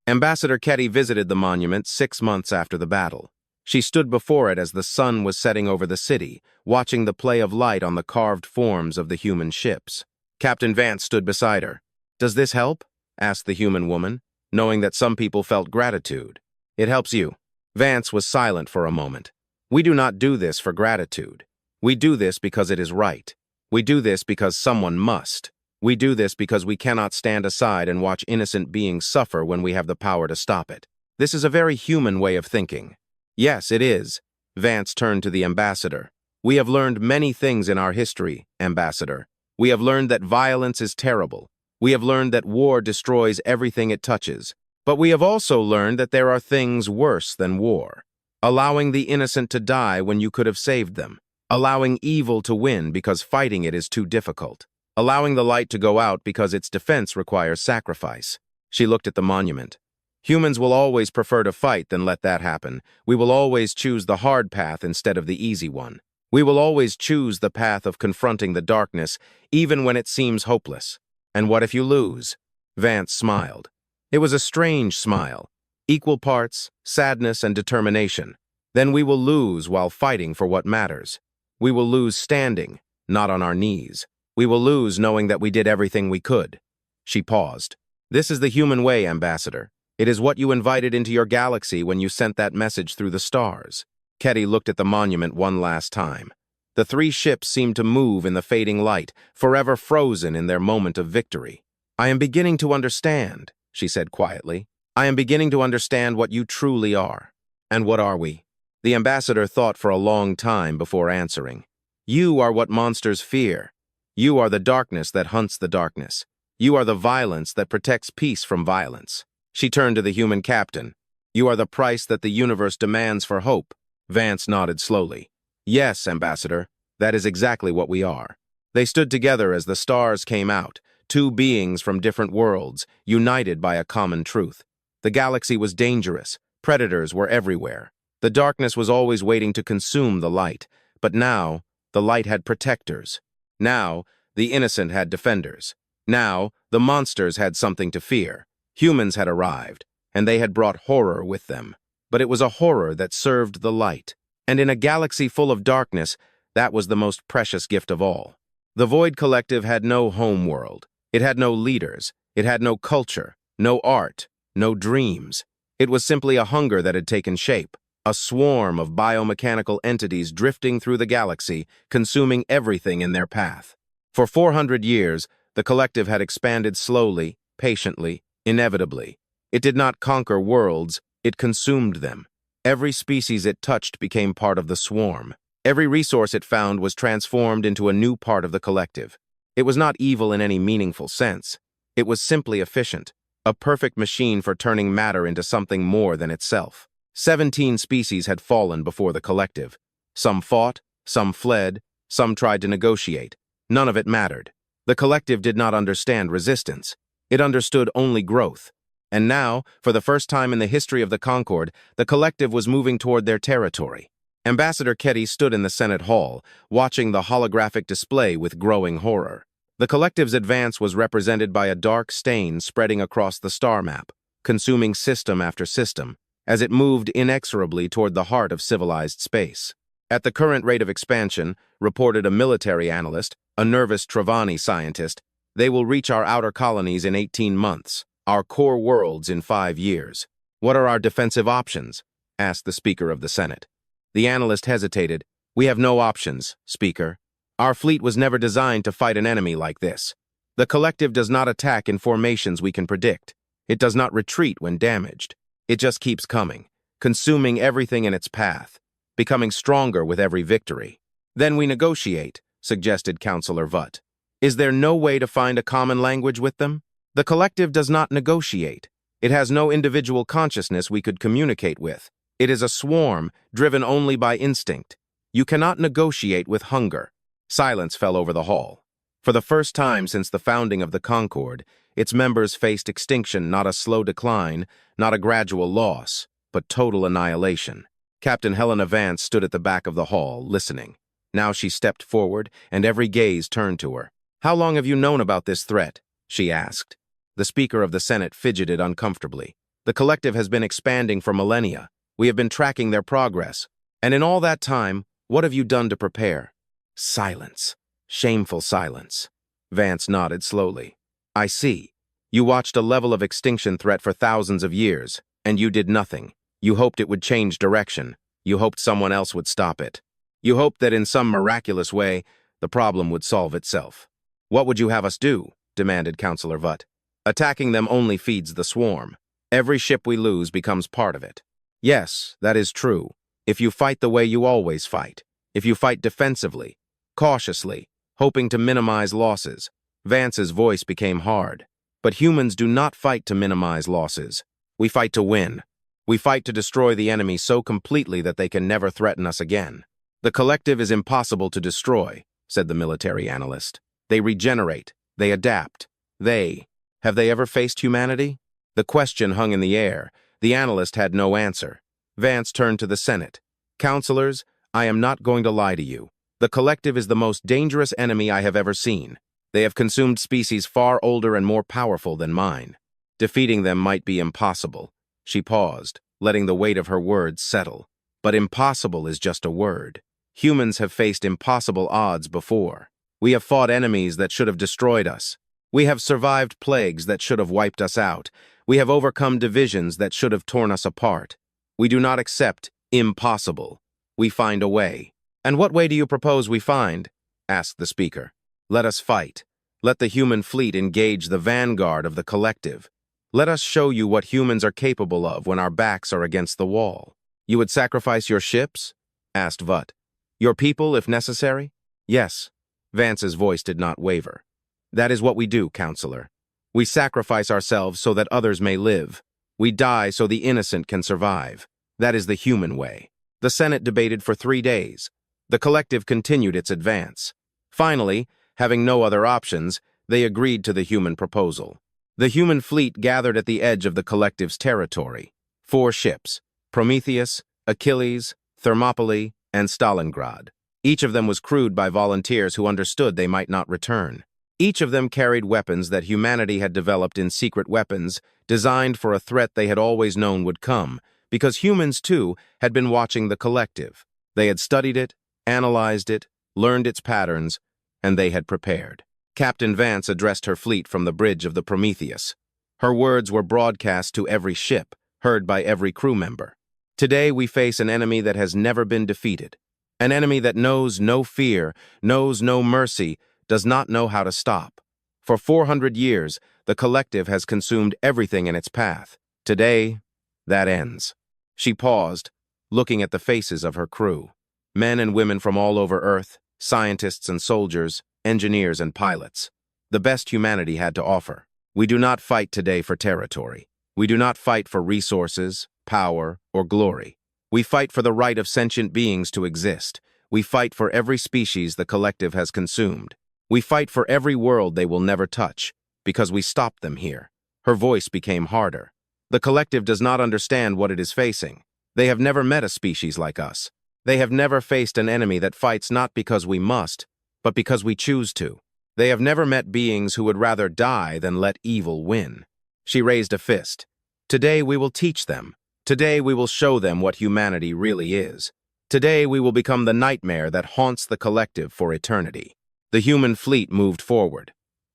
S1: Ambassador Ketty visited the monument 6 months after the battle. She stood before it as the sun was setting over the city, watching the play of light on the carved forms of the human ships. Captain Vance stood beside her. "Does this help?" asked the human woman, knowing that some people felt gratitude. "It helps you." Vance was silent for a moment. "We do not do this for gratitude. We do this because it is right. We do this because someone must. We do this because we cannot stand aside and watch innocent beings suffer when we have the power to stop it. This is a very human way of thinking." "Yes, it is." Vance turned to the ambassador. "We have learned many things in our history, Ambassador. We have learned that violence is terrible. We have learned that war destroys everything it touches. But we have also learned that there are things worse than war. Allowing the innocent to die when you could have saved them. Allowing evil to win because fighting it is too difficult. allowing the light to go out because its defense requires sacrifice. She looked at the monument. Humans will always prefer to fight than let that happen. We will always choose the hard path instead of the easy one. We will always choose the path of confronting the darkness, even when it seems hopeless. And what if you lose? Vance smiled. It was a strange smile. Equal parts, sadness and determination. Then we will lose while fighting for what matters. We will lose standing, not on our knees. We will lose knowing that we did everything we could. She paused. This is the human way, Ambassador. It is what you invited into your galaxy when you sent that message through the stars. Ketty looked at the monument one last time. The three ships seemed to move in the fading light, forever frozen in their moment of victory. I am beginning to understand, she said quietly. I am beginning to understand what you truly are. And what are we? The ambassador thought for a long time before answering. You are what monsters fear. You are the darkness that hunts the darkness. You are the violence that protects peace from violence. She turned to the human captain. You are the price that the universe demands for hope. Vance nodded slowly. Yes, Ambassador, that is exactly what we are. They stood together as the stars came out, two beings from different worlds, united by a common truth. The galaxy was dangerous. Predators were everywhere. The darkness was always waiting to consume the light. But now, the light had protectors. Now, the innocent had defenders. Now, the monsters had something to fear. Humans had arrived, and they had brought horror with them. But it was a horror that served the light. And in a galaxy full of darkness, that was the most precious gift of all. The Void Collective had no home world. It had no leaders. It had no culture, no art, no dreams. It was simply a hunger that had taken shape, a swarm of biomechanical entities drifting through the galaxy, consuming everything in their path. For 400 years, the collective had expanded slowly, patiently, inevitably. It did not conquer worlds, it consumed them. Every species it touched became part of the swarm. Every resource it found was transformed into a new part of the collective. It was not evil in any meaningful sense. It was simply efficient, a perfect machine for turning matter into something more than itself. 17 species had fallen before the collective. Some fought, some fled, some tried to negotiate. None of it mattered. The collective did not understand resistance. It understood only growth. And now, for the first time in the history of the Concord, the collective was moving toward their territory. Ambassador Ketty stood in the Senate Hall, watching the holographic display with growing horror. The collective's advance was represented by a dark stain spreading across the star map, consuming system after system, as it moved inexorably toward the heart of civilized space. At the current rate of expansion, reported a military analyst, a nervous Travani scientist, they will reach our outer colonies in 18 months, our core worlds in 5 years. What are our defensive options? Asked the Speaker of the Senate. The analyst hesitated. We have no options, Speaker. Our fleet was never designed to fight an enemy like this. The collective does not attack in formations we can predict. It does not retreat when damaged. It just keeps coming, consuming everything in its path, becoming stronger with every victory. Then we negotiate, suggested Councillor Vutt. Is there no way to find a common language with them? The collective does not negotiate. It has no individual consciousness we could communicate with. It is a swarm, driven only by instinct. You cannot negotiate with hunger. Silence fell over the hall. For the first time since the founding of the Concord, its members faced extinction, not a slow decline, not a gradual loss, but total annihilation. Captain Helena Vance stood at the back of the hall, listening. Now she stepped forward, and every gaze turned to her. How long have you known about this threat? She asked. The Speaker of the Senate fidgeted uncomfortably. The collective has been expanding for millennia. We have been tracking their progress. And in all that time, what have you done to prepare? Silence. Shameful silence. Vance nodded slowly. I see. You watched a level of extinction threat for thousands of years, and you did nothing. You hoped it would change direction. You hoped someone else would stop it. You hoped that in some miraculous way, the problem would solve itself. What would you have us do? Demanded Councillor Vutt. Attacking them only feeds the swarm. Every ship we lose becomes part of it. Yes, that is true. If you fight the way you always fight. If you fight defensively, cautiously, hoping to minimize losses. Vance's voice became hard. But humans do not fight to minimize losses. We fight to win. We fight to destroy the enemy so completely that they can never threaten us again. The collective is impossible to destroy, said the military analyst. They regenerate. They adapt. Have they ever faced humanity? The question hung in the air. The analyst had no answer. Vance turned to the Senate. Counselors, I am not going to lie to you. The collective is the most dangerous enemy I have ever seen. They have consumed species far older and more powerful than mine. Defeating them might be impossible. She paused, letting the weight of her words settle. But impossible is just a word. Humans have faced impossible odds before. We have fought enemies that should have destroyed us. We have survived plagues that should have wiped us out. We have overcome divisions that should have torn us apart. We do not accept impossible. We find a way. And what way do you propose we find? Asked the speaker. Let us fight. Let the human fleet engage the vanguard of the collective. Let us show you what humans are capable of when our backs are against the wall. You would sacrifice your ships? Asked Vut. Your people, if necessary? Yes. Vance's voice did not waver. That is what we do, counselor. We sacrifice ourselves so that others may live. We die so the innocent can survive. That is the human way. The Senate debated for 3 days. The collective continued its advance. Finally, having no other options, they agreed to the human proposal. The human fleet gathered at the edge of the collective's territory. 4 ships: Prometheus, Achilles, Thermopylae, and Stalingrad. Each of them was crewed by volunteers who understood they might not return. Each of them carried weapons that humanity had developed in secret weapons, designed for a threat they had always known would come, because humans, too, had been watching the collective. They had studied it, analyzed it, learned its patterns, and they had prepared. Captain Vance addressed her fleet from the bridge of the Prometheus. Her words were broadcast to every ship, heard by every crew member. Today we face an enemy that has never been defeated. An enemy that knows no fear, knows no mercy, does not know how to stop. For 400 years, the collective has consumed everything in its path. Today, that ends. She paused, looking at the faces of her crew. Men and women from all over Earth, scientists and soldiers, engineers and pilots. The best humanity had to offer. We do not fight today for territory. We do not fight for resources, power, or glory. We fight for the right of sentient beings to exist. We fight for every species the collective has consumed. We fight for every world they will never touch, because we stopped them here. Her voice became harder. The collective does not understand what it is facing. They have never met a species like us. They have never faced an enemy that fights not because we must, but because we choose to. They have never met beings who would rather die than let evil win. She raised a fist. Today we will teach them. Today we will show them what humanity really is. Today we will become the nightmare that haunts the collective for eternity. The human fleet moved forward.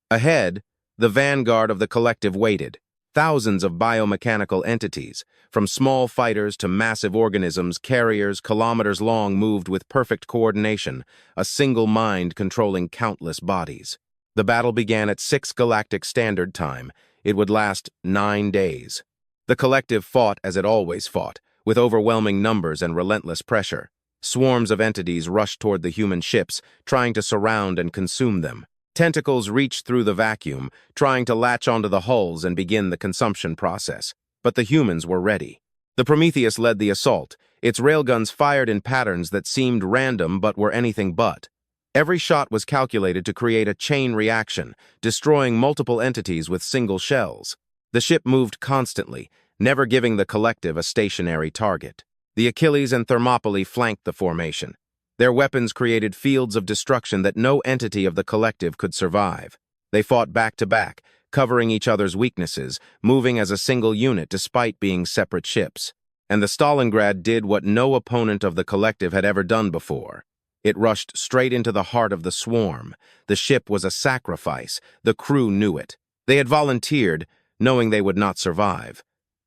S1: Ahead, the vanguard of the collective waited. Thousands of biomechanical entities, from small fighters to massive organisms, carriers kilometers long, moved with perfect coordination, a single mind controlling countless bodies. The battle began at 6 Galactic Standard Time. It would last 9 days. The collective fought as it always fought, with overwhelming numbers and relentless pressure. Swarms of entities rushed toward the human ships, trying to surround and consume them. Tentacles reached through the vacuum, trying to latch onto the hulls and begin the consumption process. But the humans were ready. The Prometheus led the assault. Its railguns fired in patterns that seemed random but were anything but. Every shot was calculated to create a chain reaction, destroying multiple entities with single shells. The ship moved constantly, never giving the collective a stationary target. The Achilles and Thermopylae flanked the formation. Their weapons created fields of destruction that no entity of the collective could survive. They fought back to back, covering each other's weaknesses, moving as a single unit despite being separate ships. And the Stalingrad did what no opponent of the collective had ever done before. It rushed straight into the heart of the swarm. The ship was a sacrifice. The crew knew it. They had volunteered, knowing they would not survive.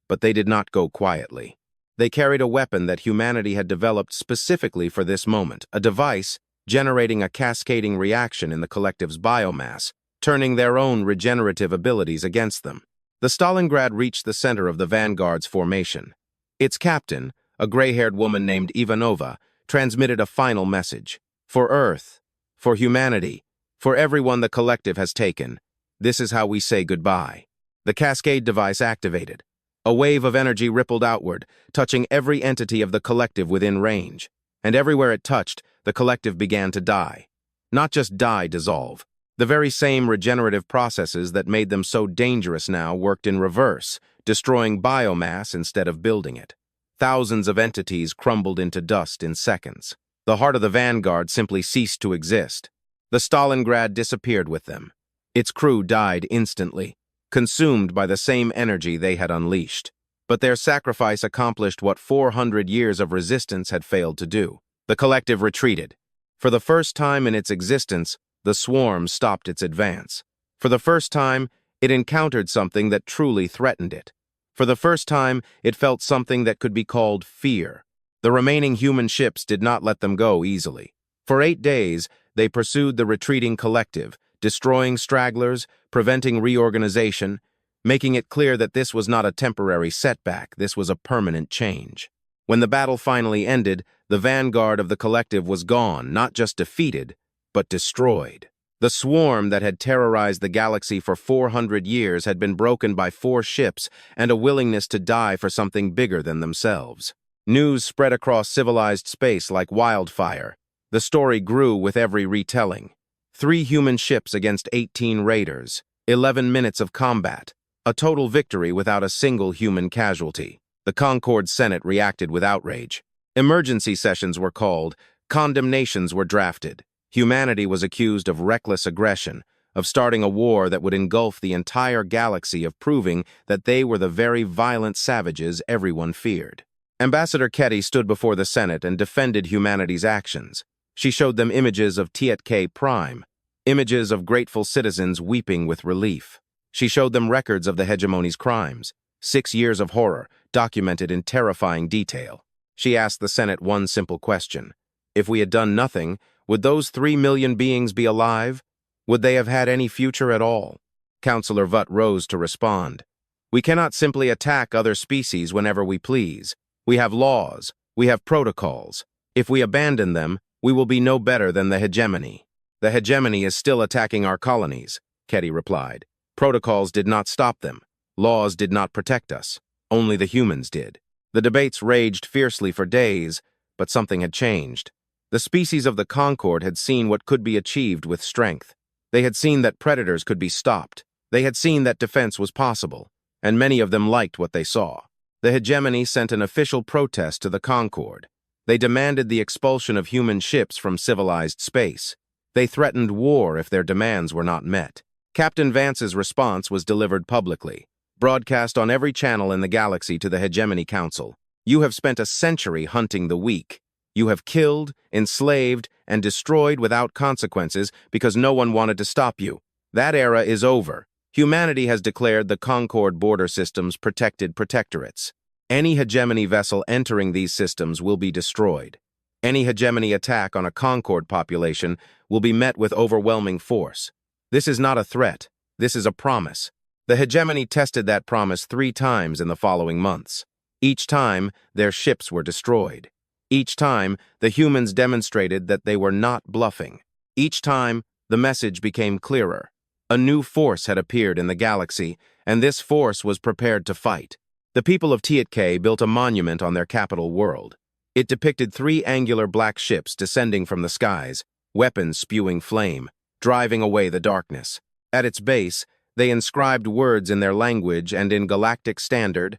S1: But they did not go quietly. They carried a weapon that humanity had developed specifically for this moment, a device generating a cascading reaction in the collective's biomass, turning their own regenerative abilities against them. The Stalingrad reached the center of the vanguard's formation. Its captain, a gray-haired woman named Ivanova, transmitted a final message. For Earth, for humanity, for everyone the collective has taken, this is how we say goodbye. The cascade device activated. A wave of energy rippled outward, touching every entity of the collective within range. And everywhere it touched, the collective began to die. Not just die, dissolve. The very same regenerative processes that made them so dangerous now worked in reverse, destroying biomass instead of building it. Thousands of entities crumbled into dust in seconds. The heart of the vanguard simply ceased to exist. The Stalingrad disappeared with them. Its crew died instantly, consumed by the same energy they had unleashed. But their sacrifice accomplished what 400 years of resistance had failed to do. The collective retreated. For the first time in its existence, the swarm stopped its advance. For the first time, it encountered something that truly threatened it. For the first time, it felt something that could be called fear. The remaining human ships did not let them go easily. For 8 days, they pursued the retreating collective, destroying stragglers, preventing reorganization, making it clear that this was not a temporary setback, this was a permanent change. When the battle finally ended, the vanguard of the collective was gone, not just defeated, but destroyed. The swarm that had terrorized the galaxy for 400 years had been broken by 4 ships and a willingness to die for something bigger than themselves. News spread across civilized space like wildfire. The story grew with every retelling. 3 human ships against 18 raiders, 11 minutes of combat, a total victory without a single human casualty. The Concord Senate reacted with outrage. Emergency sessions were called, condemnations were drafted. Humanity was accused of reckless aggression, of starting a war that would engulf the entire galaxy, of proving that they were the very violent savages everyone feared. Ambassador Ketty stood before the Senate and defended humanity's actions. She showed them images of Tiet Prime, images of grateful citizens weeping with relief. She showed them records of the hegemony's crimes, 6 years of horror, documented in terrifying detail. She asked the Senate one simple question. If we had done nothing, would those 3 million beings be alive? Would they have had any future at all? Councillor Vutt rose to respond. We cannot simply attack other species whenever we please. We have laws. We have protocols. If we abandon them, we will be no better than the hegemony. The hegemony is still attacking our colonies, Ketty replied. Protocols did not stop them. Laws did not protect us. Only the humans did. The debates raged fiercely for days, but something had changed. The species of the Concord had seen what could be achieved with strength. They had seen that predators could be stopped. They had seen that defense was possible, and many of them liked what they saw. The hegemony sent an official protest to the Concord. They demanded the expulsion of human ships from civilized space. They threatened war if their demands were not met. Captain Vance's response was delivered publicly, broadcast on every channel in the galaxy to the Hegemony Council. You have spent a century hunting the weak. You have killed, enslaved, and destroyed without consequences because no one wanted to stop you. That era is over. Humanity has declared the Concord border systems protected protectorates. Any hegemony vessel entering these systems will be destroyed. Any hegemony attack on a Concord population will be met with overwhelming force. This is not a threat. This is a promise. The hegemony tested that promise 3 times in the following months. Each time, their ships were destroyed. Each time, the humans demonstrated that they were not bluffing. Each time, the message became clearer. A new force had appeared in the galaxy, and this force was prepared to fight. The people of Tiet built a monument on their capital world. It depicted 3 angular black ships descending from the skies, weapons spewing flame, driving away the darkness. At its base, they inscribed words in their language and in galactic standard.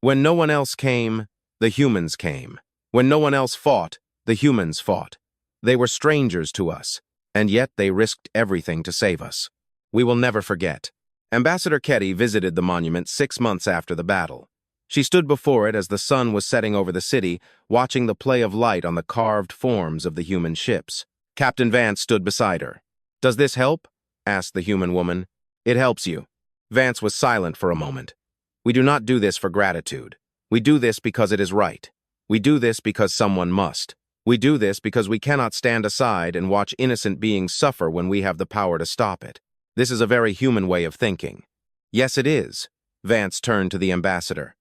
S1: When no one else came, the humans came. When no one else fought, the humans fought. They were strangers to us, and yet they risked everything to save us. We will never forget. Ambassador Ketty visited the monument 6 months after the battle. She stood before it as the sun was setting over the city, watching the play of light on the carved forms of the human ships. Captain Vance stood beside her. "Does this help?" asked the human woman. "It helps you." Vance was silent for a moment. "We do not do this for gratitude. We do this because it is right. We do this because someone must. We do this because we cannot stand aside and watch innocent beings suffer when we have the power to stop it. This is a very human way of thinking." "Yes, it is." Vance turned to the ambassador.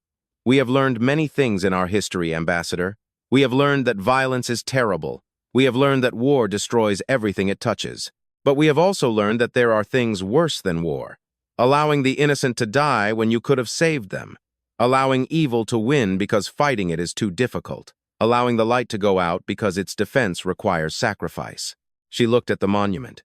S1: "We have learned many things in our history, Ambassador. We have learned that violence is terrible. We have learned that war destroys everything it touches. But we have also learned that there are things worse than war. Allowing the innocent to die when you could have saved them. Allowing evil to win because fighting it is too difficult. Allowing the light to go out because its defense requires sacrifice." She looked at the monument.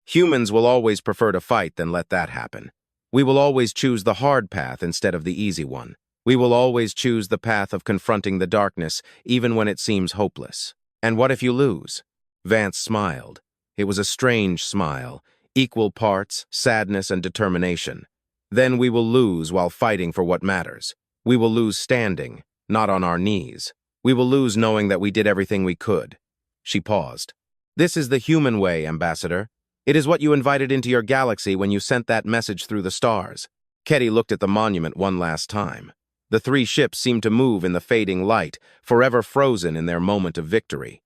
S1: Humans will always prefer to fight than let that happen. We will always choose the hard path instead of the easy one. We will always choose the path of confronting the darkness, even when it seems hopeless. And what if you lose? Vance smiled. It was a strange smile, equal parts sadness and determination. Then we will lose while fighting for what matters. We will lose standing, not on our knees. We will lose knowing that we did everything we could. She paused. This is the human way, Ambassador. It is what you invited into your galaxy when you sent that message through the stars. Ketty looked at the monument one last time. The three ships seemed to move in the fading light, forever frozen in their moment of victory.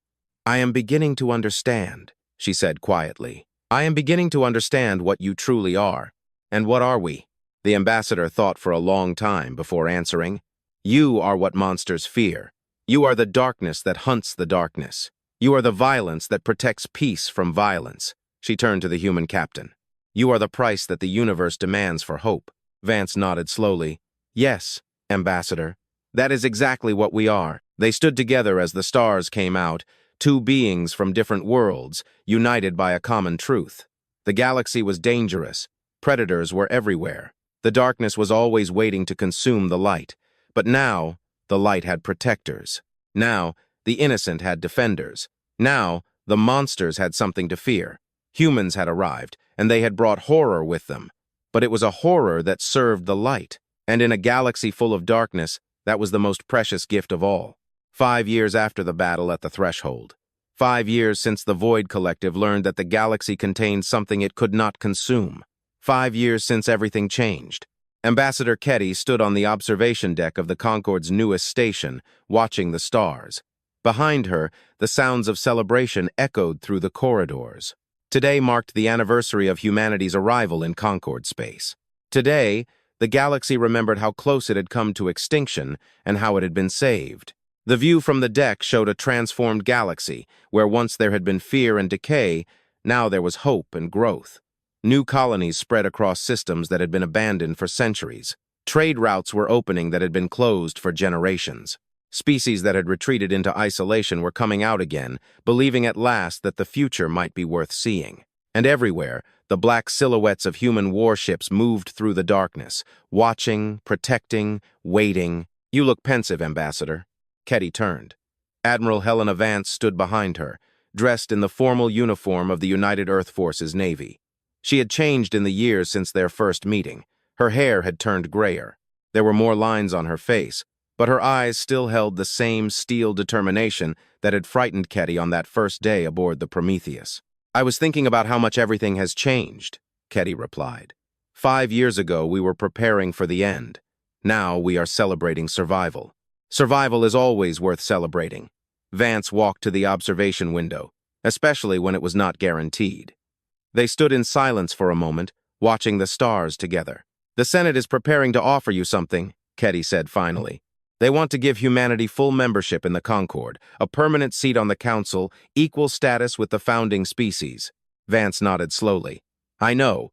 S1: I am beginning to understand, she said quietly. I am beginning to understand what you truly are. And what are we? The ambassador thought for a long time before answering. You are what monsters fear. You are the darkness that hunts the darkness. You are the violence that protects peace from violence. She turned to the human captain. You are the price that the universe demands for hope. Vance nodded slowly. Yes, Ambassador. That is exactly what we are. They stood together as the stars came out, two beings from different worlds, united by a common truth. The galaxy was dangerous. Predators were everywhere. The darkness was always waiting to consume the light. But now, the light had protectors. Now, the innocent had defenders. Now, the monsters had something to fear. Humans had arrived, and they had brought horror with them. But it was a horror that served the light. And in a galaxy full of darkness, that was the most precious gift of all. 5 years after the battle at the threshold. 5 years since the Void Collective learned that the galaxy contained something it could not consume. 5 years since everything changed. Ambassador Ketty stood on the observation deck of the Concorde's newest station, watching the stars. Behind her, the sounds of celebration echoed through the corridors. Today marked the anniversary of humanity's arrival in Concorde space. Today, the galaxy remembered how close it had come to extinction and how it had been saved. The view from the deck showed a transformed galaxy, where once there had been fear and decay, now there was hope and growth. New colonies spread across systems that had been abandoned for centuries. Trade routes were opening that had been closed for generations. Species that had retreated into isolation were coming out again, believing at last that the future might be worth seeing. And everywhere, the black silhouettes of human warships moved through the darkness, watching, protecting, waiting. You look pensive, Ambassador. Ketty turned. Admiral Helena Vance stood behind her, dressed in the formal uniform of the United Earth Forces Navy. She had changed in the years since their first meeting. Her hair had turned grayer. There were more lines on her face, but her eyes still held the same steel determination that had frightened Ketty on that first day aboard the Prometheus. I was thinking about how much everything has changed, Ketty replied. 5 years ago, we were preparing for the end. Now we are celebrating survival. Survival is always worth celebrating. Vance walked to the observation window, especially when it was not guaranteed. They stood in silence for a moment, watching the stars together. The Senate is preparing to offer you something, Ketty said finally. They want to give humanity full membership in the Concorde, a permanent seat on the Council, equal status with the founding species. Vance nodded slowly. I know.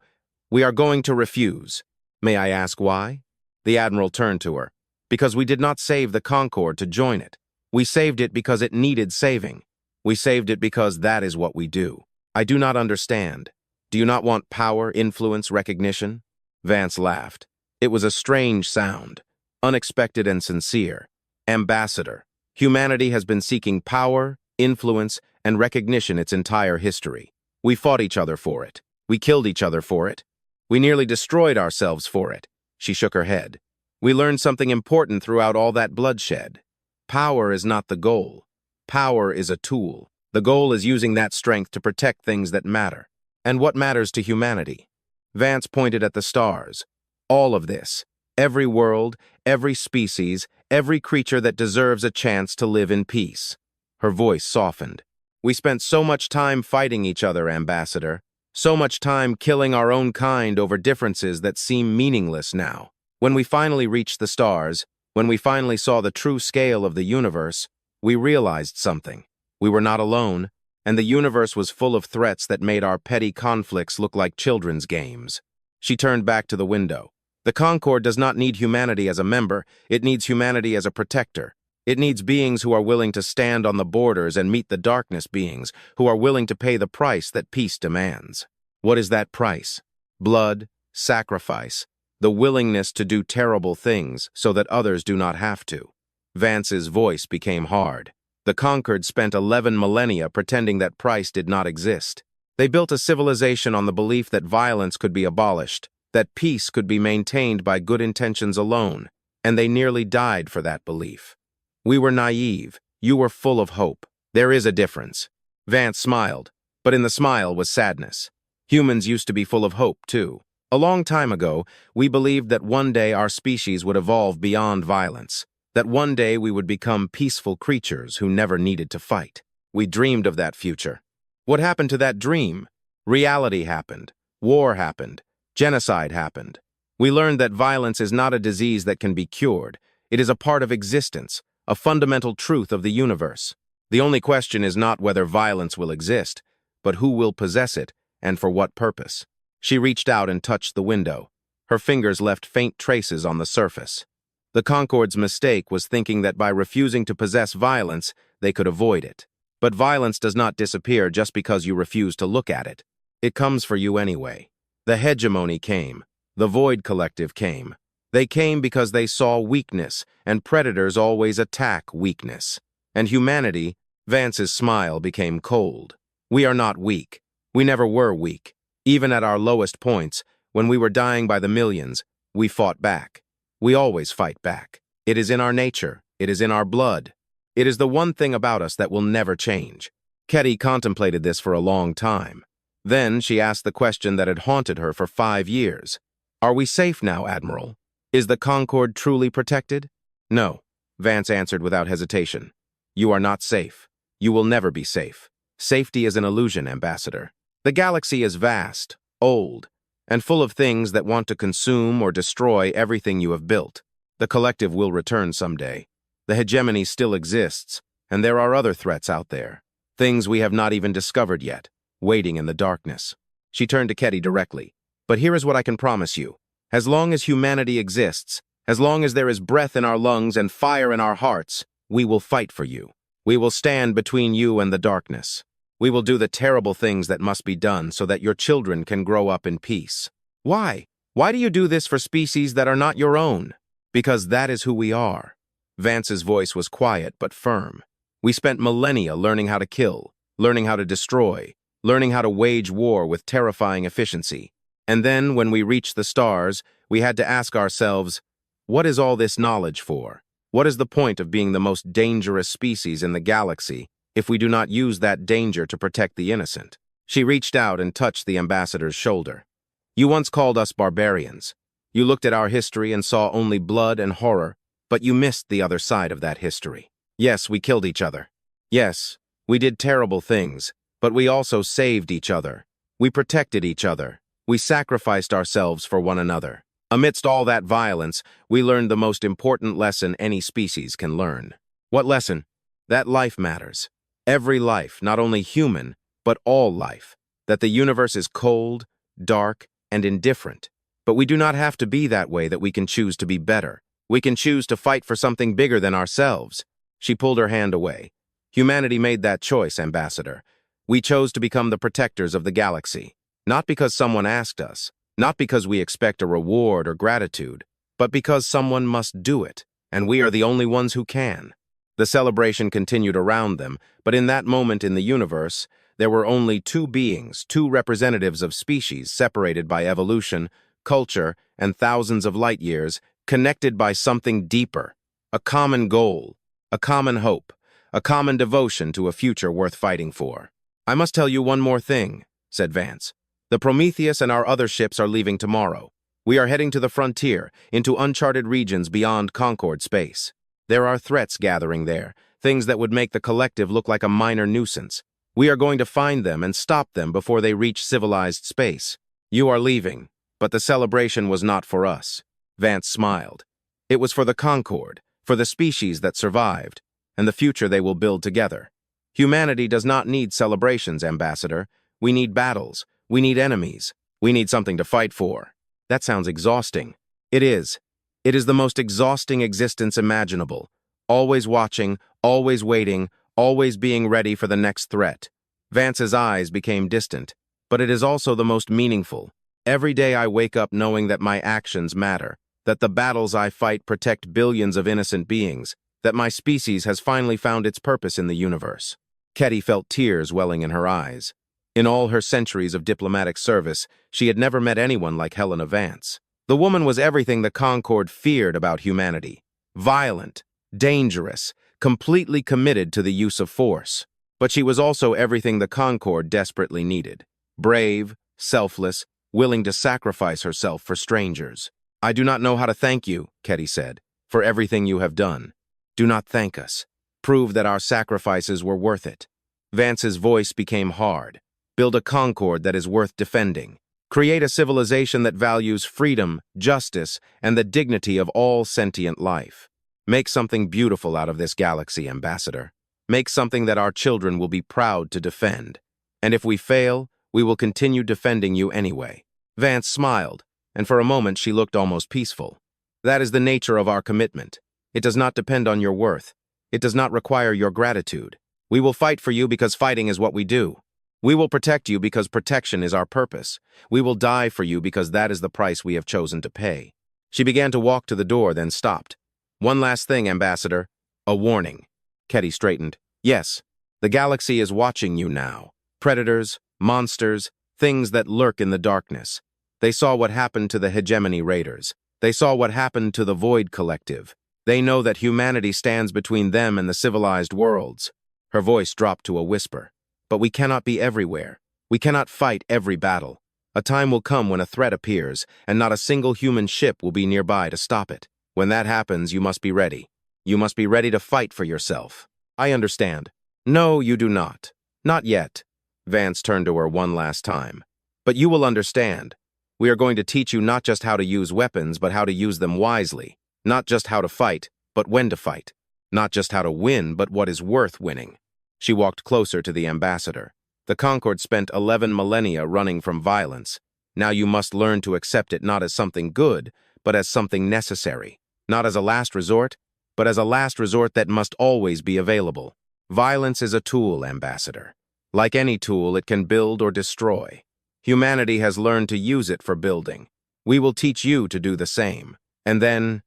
S1: We are going to refuse. May I ask why? The Admiral turned to her. Because we did not save the Concorde to join it. We saved it because it needed saving. We saved it because that is what we do. I do not understand. Do you not want power, influence, recognition? Vance laughed. It was a strange sound, unexpected and sincere. Ambassador, humanity has been seeking power, influence, and recognition its entire history. We fought each other for it. We killed each other for it. We nearly destroyed ourselves for it. She shook her head. We learned something important throughout all that bloodshed. Power is not the goal. Power is a tool. The goal is using that strength to protect things that matter. And what matters to humanity? Vance pointed at the stars. All of this. Every world, every species, every creature that deserves a chance to live in peace. Her voice softened. We spent so much time fighting each other, Ambassador. So much time killing our own kind over differences that seem meaningless now. When we finally reached the stars, when we finally saw the true scale of the universe, we realized something. We were not alone, and the universe was full of threats that made our petty conflicts look like children's games. She turned back to the window. The Concorde does not need humanity as a member, it needs humanity as a protector. It needs beings who are willing to stand on the borders and meet the darkness beings, who are willing to pay the price that peace demands. What is that price? Blood, sacrifice, the willingness to do terrible things so that others do not have to. Vance's voice became hard. The conquered spent 11 millennia pretending that price did not exist. They built a civilization on the belief that violence could be abolished, that peace could be maintained by good intentions alone, and they nearly died for that belief. We were naive. You were full of hope. There is a difference. Vance smiled, but in the smile was sadness. Humans used to be full of hope, too. A long time ago, we believed that one day our species would evolve beyond violence, that one day we would become peaceful creatures who never needed to fight. We dreamed of that future. What happened to that dream? Reality happened. War happened. Genocide happened. We learned that violence is not a disease that can be cured. It is a part of existence, a fundamental truth of the universe. The only question is not whether violence will exist, but who will possess it and for what purpose. She reached out and touched the window. Her fingers left faint traces on the surface. The Concord's mistake was thinking that by refusing to possess violence, they could avoid it. But violence does not disappear just because you refuse to look at it. It comes for you anyway. The hegemony came. The Void Collective came. They came because they saw weakness, and predators always attack weakness. And humanity, Vance's smile became cold. We are not weak. We never were weak. Even at our lowest points, when we were dying by the millions, we fought back. We always fight back. It is in our nature. It is in our blood. It is the one thing about us that will never change. Ketty contemplated this for a long time. Then she asked the question that had haunted her for 5 years. Are we safe now, Admiral? Is the Concord truly protected? No, Vance answered without hesitation. You are not safe. You will never be safe. Safety is an illusion, Ambassador. The galaxy is vast, old, and full of things that want to consume or destroy everything you have built. The collective will return someday. The hegemony still exists, and there are other threats out there. Things we have not even discovered yet, waiting in the darkness. She turned to Ketty directly. But here is what I can promise you. As long as humanity exists, as long as there is breath in our lungs and fire in our hearts, we will fight for you. We will stand between you and the darkness. We will do the terrible things that must be done so that your children can grow up in peace. Why? Why do you do this for species that are not your own? Because that is who we are. Vance's voice was quiet but firm. We spent millennia learning how to kill, learning how to destroy, learning how to wage war with terrifying efficiency. And then, when we reached the stars, we had to ask ourselves, what is all this knowledge for? What is the point of being the most dangerous species in the galaxy if we do not use that danger to protect the innocent? She reached out and touched the ambassador's shoulder. You once called us barbarians. You looked at our history and saw only blood and horror, but you missed the other side of that history. Yes, we killed each other. Yes, we did terrible things, but we also saved each other. We protected each other. We sacrificed ourselves for one another. Amidst all that violence, we learned the most important lesson any species can learn. What lesson? That life matters. Every life, not only human, but all life. That the universe is cold, dark, and indifferent. But we do not have to be that way, that we can choose to be better. We can choose to fight for something bigger than ourselves. She pulled her hand away. Humanity made that choice, Ambassador. We chose to become the protectors of the galaxy. Not because someone asked us, not because we expect a reward or gratitude, but because someone must do it, and we are the only ones who can. The celebration continued around them, but in that moment in the universe, there were only two beings, two representatives of species separated by evolution, culture, and thousands of light years, connected by something deeper, a common goal, a common hope, a common devotion to a future worth fighting for. I must tell you one more thing, said Vance. The Prometheus and our other ships are leaving tomorrow. We are heading to the frontier, into uncharted regions beyond Concord space. There are threats gathering there, things that would make the collective look like a minor nuisance. We are going to find them and stop them before they reach civilized space. You are leaving, but the celebration was not for us. Vance smiled. It was for the Concord, for the species that survived, and the future they will build together. Humanity does not need celebrations, Ambassador. We need battles. We need enemies. We need something to fight for. That sounds exhausting. It is. It is the most exhausting existence imaginable. Always watching, always waiting, always being ready for the next threat. Vance's eyes became distant. but it is also the most meaningful. Every day I wake up knowing that my actions matter, that the battles I fight protect billions of innocent beings, that my species has finally found its purpose in the universe. Ketty felt tears welling in her eyes. In all her centuries of diplomatic service, she had never met anyone like Helena Vance. The woman was everything the Concord feared about humanity. Violent, dangerous, completely committed to the use of force. But she was also everything the Concord desperately needed. Brave, selfless, willing to sacrifice herself for strangers. "I do not know how to thank you," Ketty said, "for everything you have done. Do not thank us. Prove that our sacrifices were worth it." Vance's voice became hard. "Build a Concord that is worth defending. Create a civilization that values freedom, justice, and the dignity of all sentient life. Make something beautiful out of this galaxy, Ambassador. Make something that our children will be proud to defend. And if we fail, we will continue defending you anyway." Vance smiled, and for a moment she looked almost peaceful. "That is the nature of our commitment. It does not depend on your worth. It does not require your gratitude. We will fight for you because fighting is what we do. We will protect you because protection is our purpose. We will die for you because that is the price we have chosen to pay." She began to walk to the door, then stopped. "One last thing, Ambassador. A warning." Ketty straightened. "Yes, the galaxy is watching you now. Predators, monsters, things that lurk in the darkness. They saw what happened to the hegemony raiders. They saw what happened to the Void Collective. They know that humanity stands between them and the civilized worlds." Her voice dropped to a whisper. "But we cannot be everywhere. We cannot fight every battle. A time will come when a threat appears, and not a single human ship will be nearby to stop it. When that happens, you must be ready. You must be ready to fight for yourself." "I understand." "No, you do not. Not yet." Vance turned to her one last time. "But you will understand. We are going to teach you not just how to use weapons, but how to use them wisely. Not just how to fight, but when to fight. Not just how to win, but what is worth winning." She walked closer to the Ambassador. "The Concord spent 11 millennia running from violence. Now you must learn to accept it not as something good, but as something necessary. Not as a last resort, but as a last resort that must always be available. Violence is a tool, Ambassador. Like any tool, it can build or destroy. Humanity has learned to use it for building. We will teach you to do the same. And then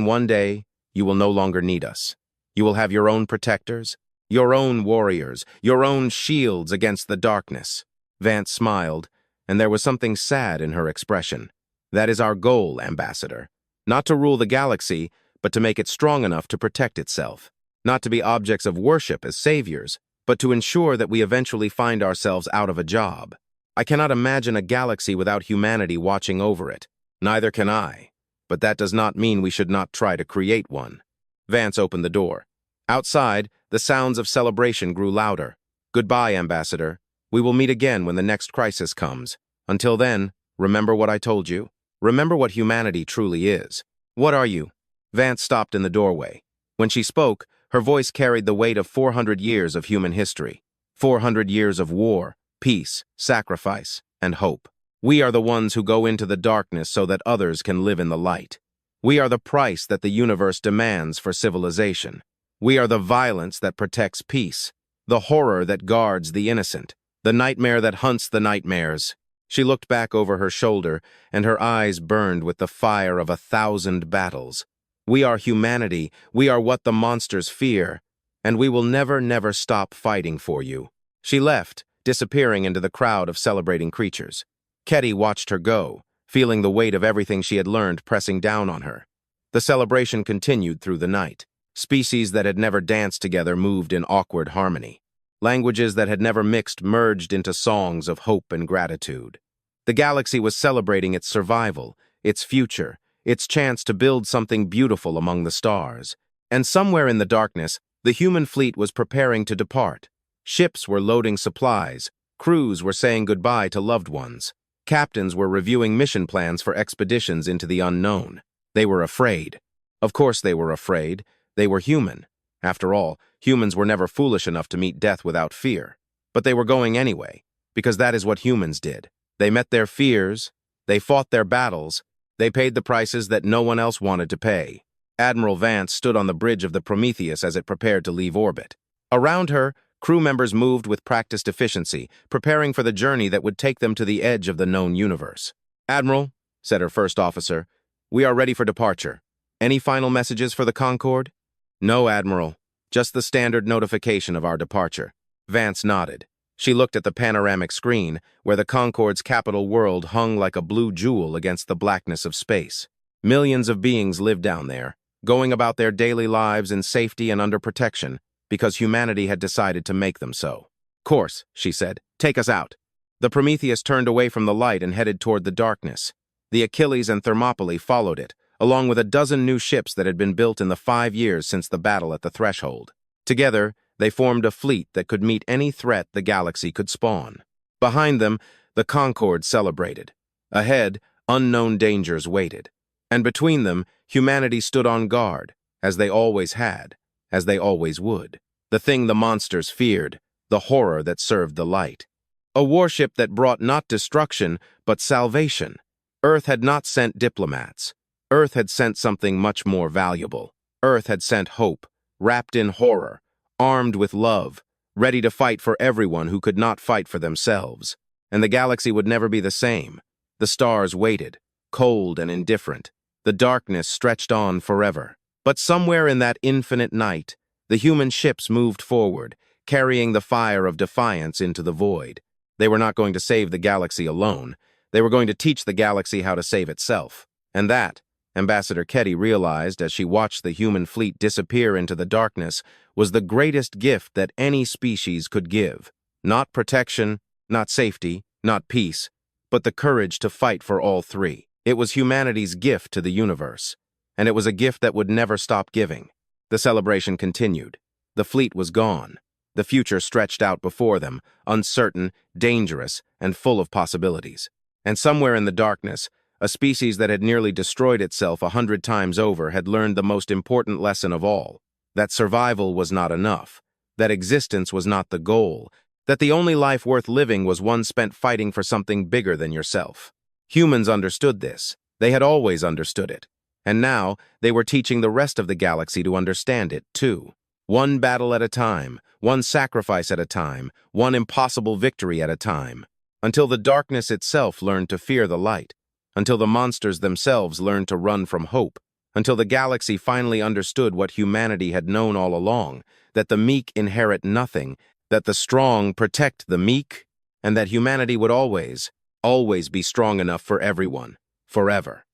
S1: one day, you will no longer need us. You will have your own protectors, your own warriors, your own shields against the darkness." Vance smiled, and there was something sad in her expression. "That is our goal, Ambassador. Not to rule the galaxy, but to make it strong enough to protect itself. Not to be objects of worship as saviors, but to ensure that we eventually find ourselves out of a job. I cannot imagine a galaxy without humanity watching over it. Neither can I. But that does not mean we should not try to create one." Vance opened the door. Outside, the sounds of celebration grew louder. "Goodbye, Ambassador. We will meet again when the next crisis comes. Until then, remember what I told you. Remember what humanity truly is." "What are you?" Vance stopped in the doorway. When she spoke, her voice carried the weight of 400 years of human history. 400 years of war, peace, sacrifice, and hope. "We are the ones who go into the darkness so that others can live in the light. We are the price that the universe demands for civilization. We are the violence that protects peace, the horror that guards the innocent, the nightmare that hunts the nightmares." She looked back over her shoulder, and her eyes burned with the fire of 1,000 battles. "We are humanity, we are what the monsters fear, and we will never stop fighting for you." She left, disappearing into the crowd of celebrating creatures. Ketty watched her go, feeling the weight of everything she had learned pressing down on her. The celebration continued through the night. Species that had never danced together moved in awkward harmony. Languages that had never mixed merged into songs of hope and gratitude. The galaxy was celebrating its survival, its future, its chance to build something beautiful among the stars. And somewhere in the darkness, the human fleet was preparing to depart. Ships were loading supplies, crews were saying goodbye to loved ones. Captains were reviewing mission plans for expeditions into the unknown. They were afraid. Of course they were afraid. They were human. After all, humans were never foolish enough to meet death without fear. But they were going anyway, because that is what humans did. They met their fears, they fought their battles, they paid the prices that no one else wanted to pay. Admiral Vance stood on the bridge of the Prometheus as it prepared to leave orbit. Around her, Crew members moved with practiced efficiency, preparing for the journey that would take them to the edge of the known universe. "Admiral," said her first officer, "we are ready for departure. Any final messages for the Concorde?" "No, Admiral. Just the standard notification of our departure." Vance nodded. She looked at the panoramic screen, where the Concorde's capital world hung like a blue jewel against the blackness of space. Millions of beings lived down there, going about their daily lives in safety and under protection, because humanity had decided to make them so. "Course," she said. "Take us out." The Prometheus turned away from the light and headed toward the darkness. The Achilles and Thermopylae followed it, along with a dozen new ships that had been built in the 5 years since the battle at the threshold. Together, they formed a fleet that could meet any threat the galaxy could spawn. Behind them, the Concorde celebrated. Ahead, unknown dangers waited. And between them, humanity stood on guard, as they always had, as they always would. The thing the monsters feared, the horror that served the light. A warship that brought not destruction, but salvation. Earth had not sent diplomats. Earth had sent something much more valuable. Earth had sent hope, wrapped in horror, armed with love, ready to fight for everyone who could not fight for themselves. And the galaxy would never be the same. The stars waited, cold and indifferent. The darkness stretched on forever. But somewhere in that infinite night, the human ships moved forward, carrying the fire of defiance into the void. They were not going to save the galaxy alone. They were going to teach the galaxy how to save itself. And that, Ambassador Ketty realized as she watched the human fleet disappear into the darkness, was the greatest gift that any species could give. Not protection, not safety, not peace, but the courage to fight for all three. It was humanity's gift to the universe, and it was a gift that would never stop giving. The celebration continued. The fleet was gone. The future stretched out before them, uncertain, dangerous, and full of possibilities. And somewhere in the darkness, a species that had nearly destroyed itself 100 times over had learned the most important lesson of all, that survival was not enough, that existence was not the goal, that the only life worth living was one spent fighting for something bigger than yourself. Humans understood this. They had always understood it. And now, they were teaching the rest of the galaxy to understand it, too. One battle at a time, one sacrifice at a time, one impossible victory at a time, until the darkness itself learned to fear the light, until the monsters themselves learned to run from hope, until the galaxy finally understood what humanity had known all along, that the meek inherit nothing, that the strong protect the meek, and that humanity would always, always be strong enough for everyone, forever.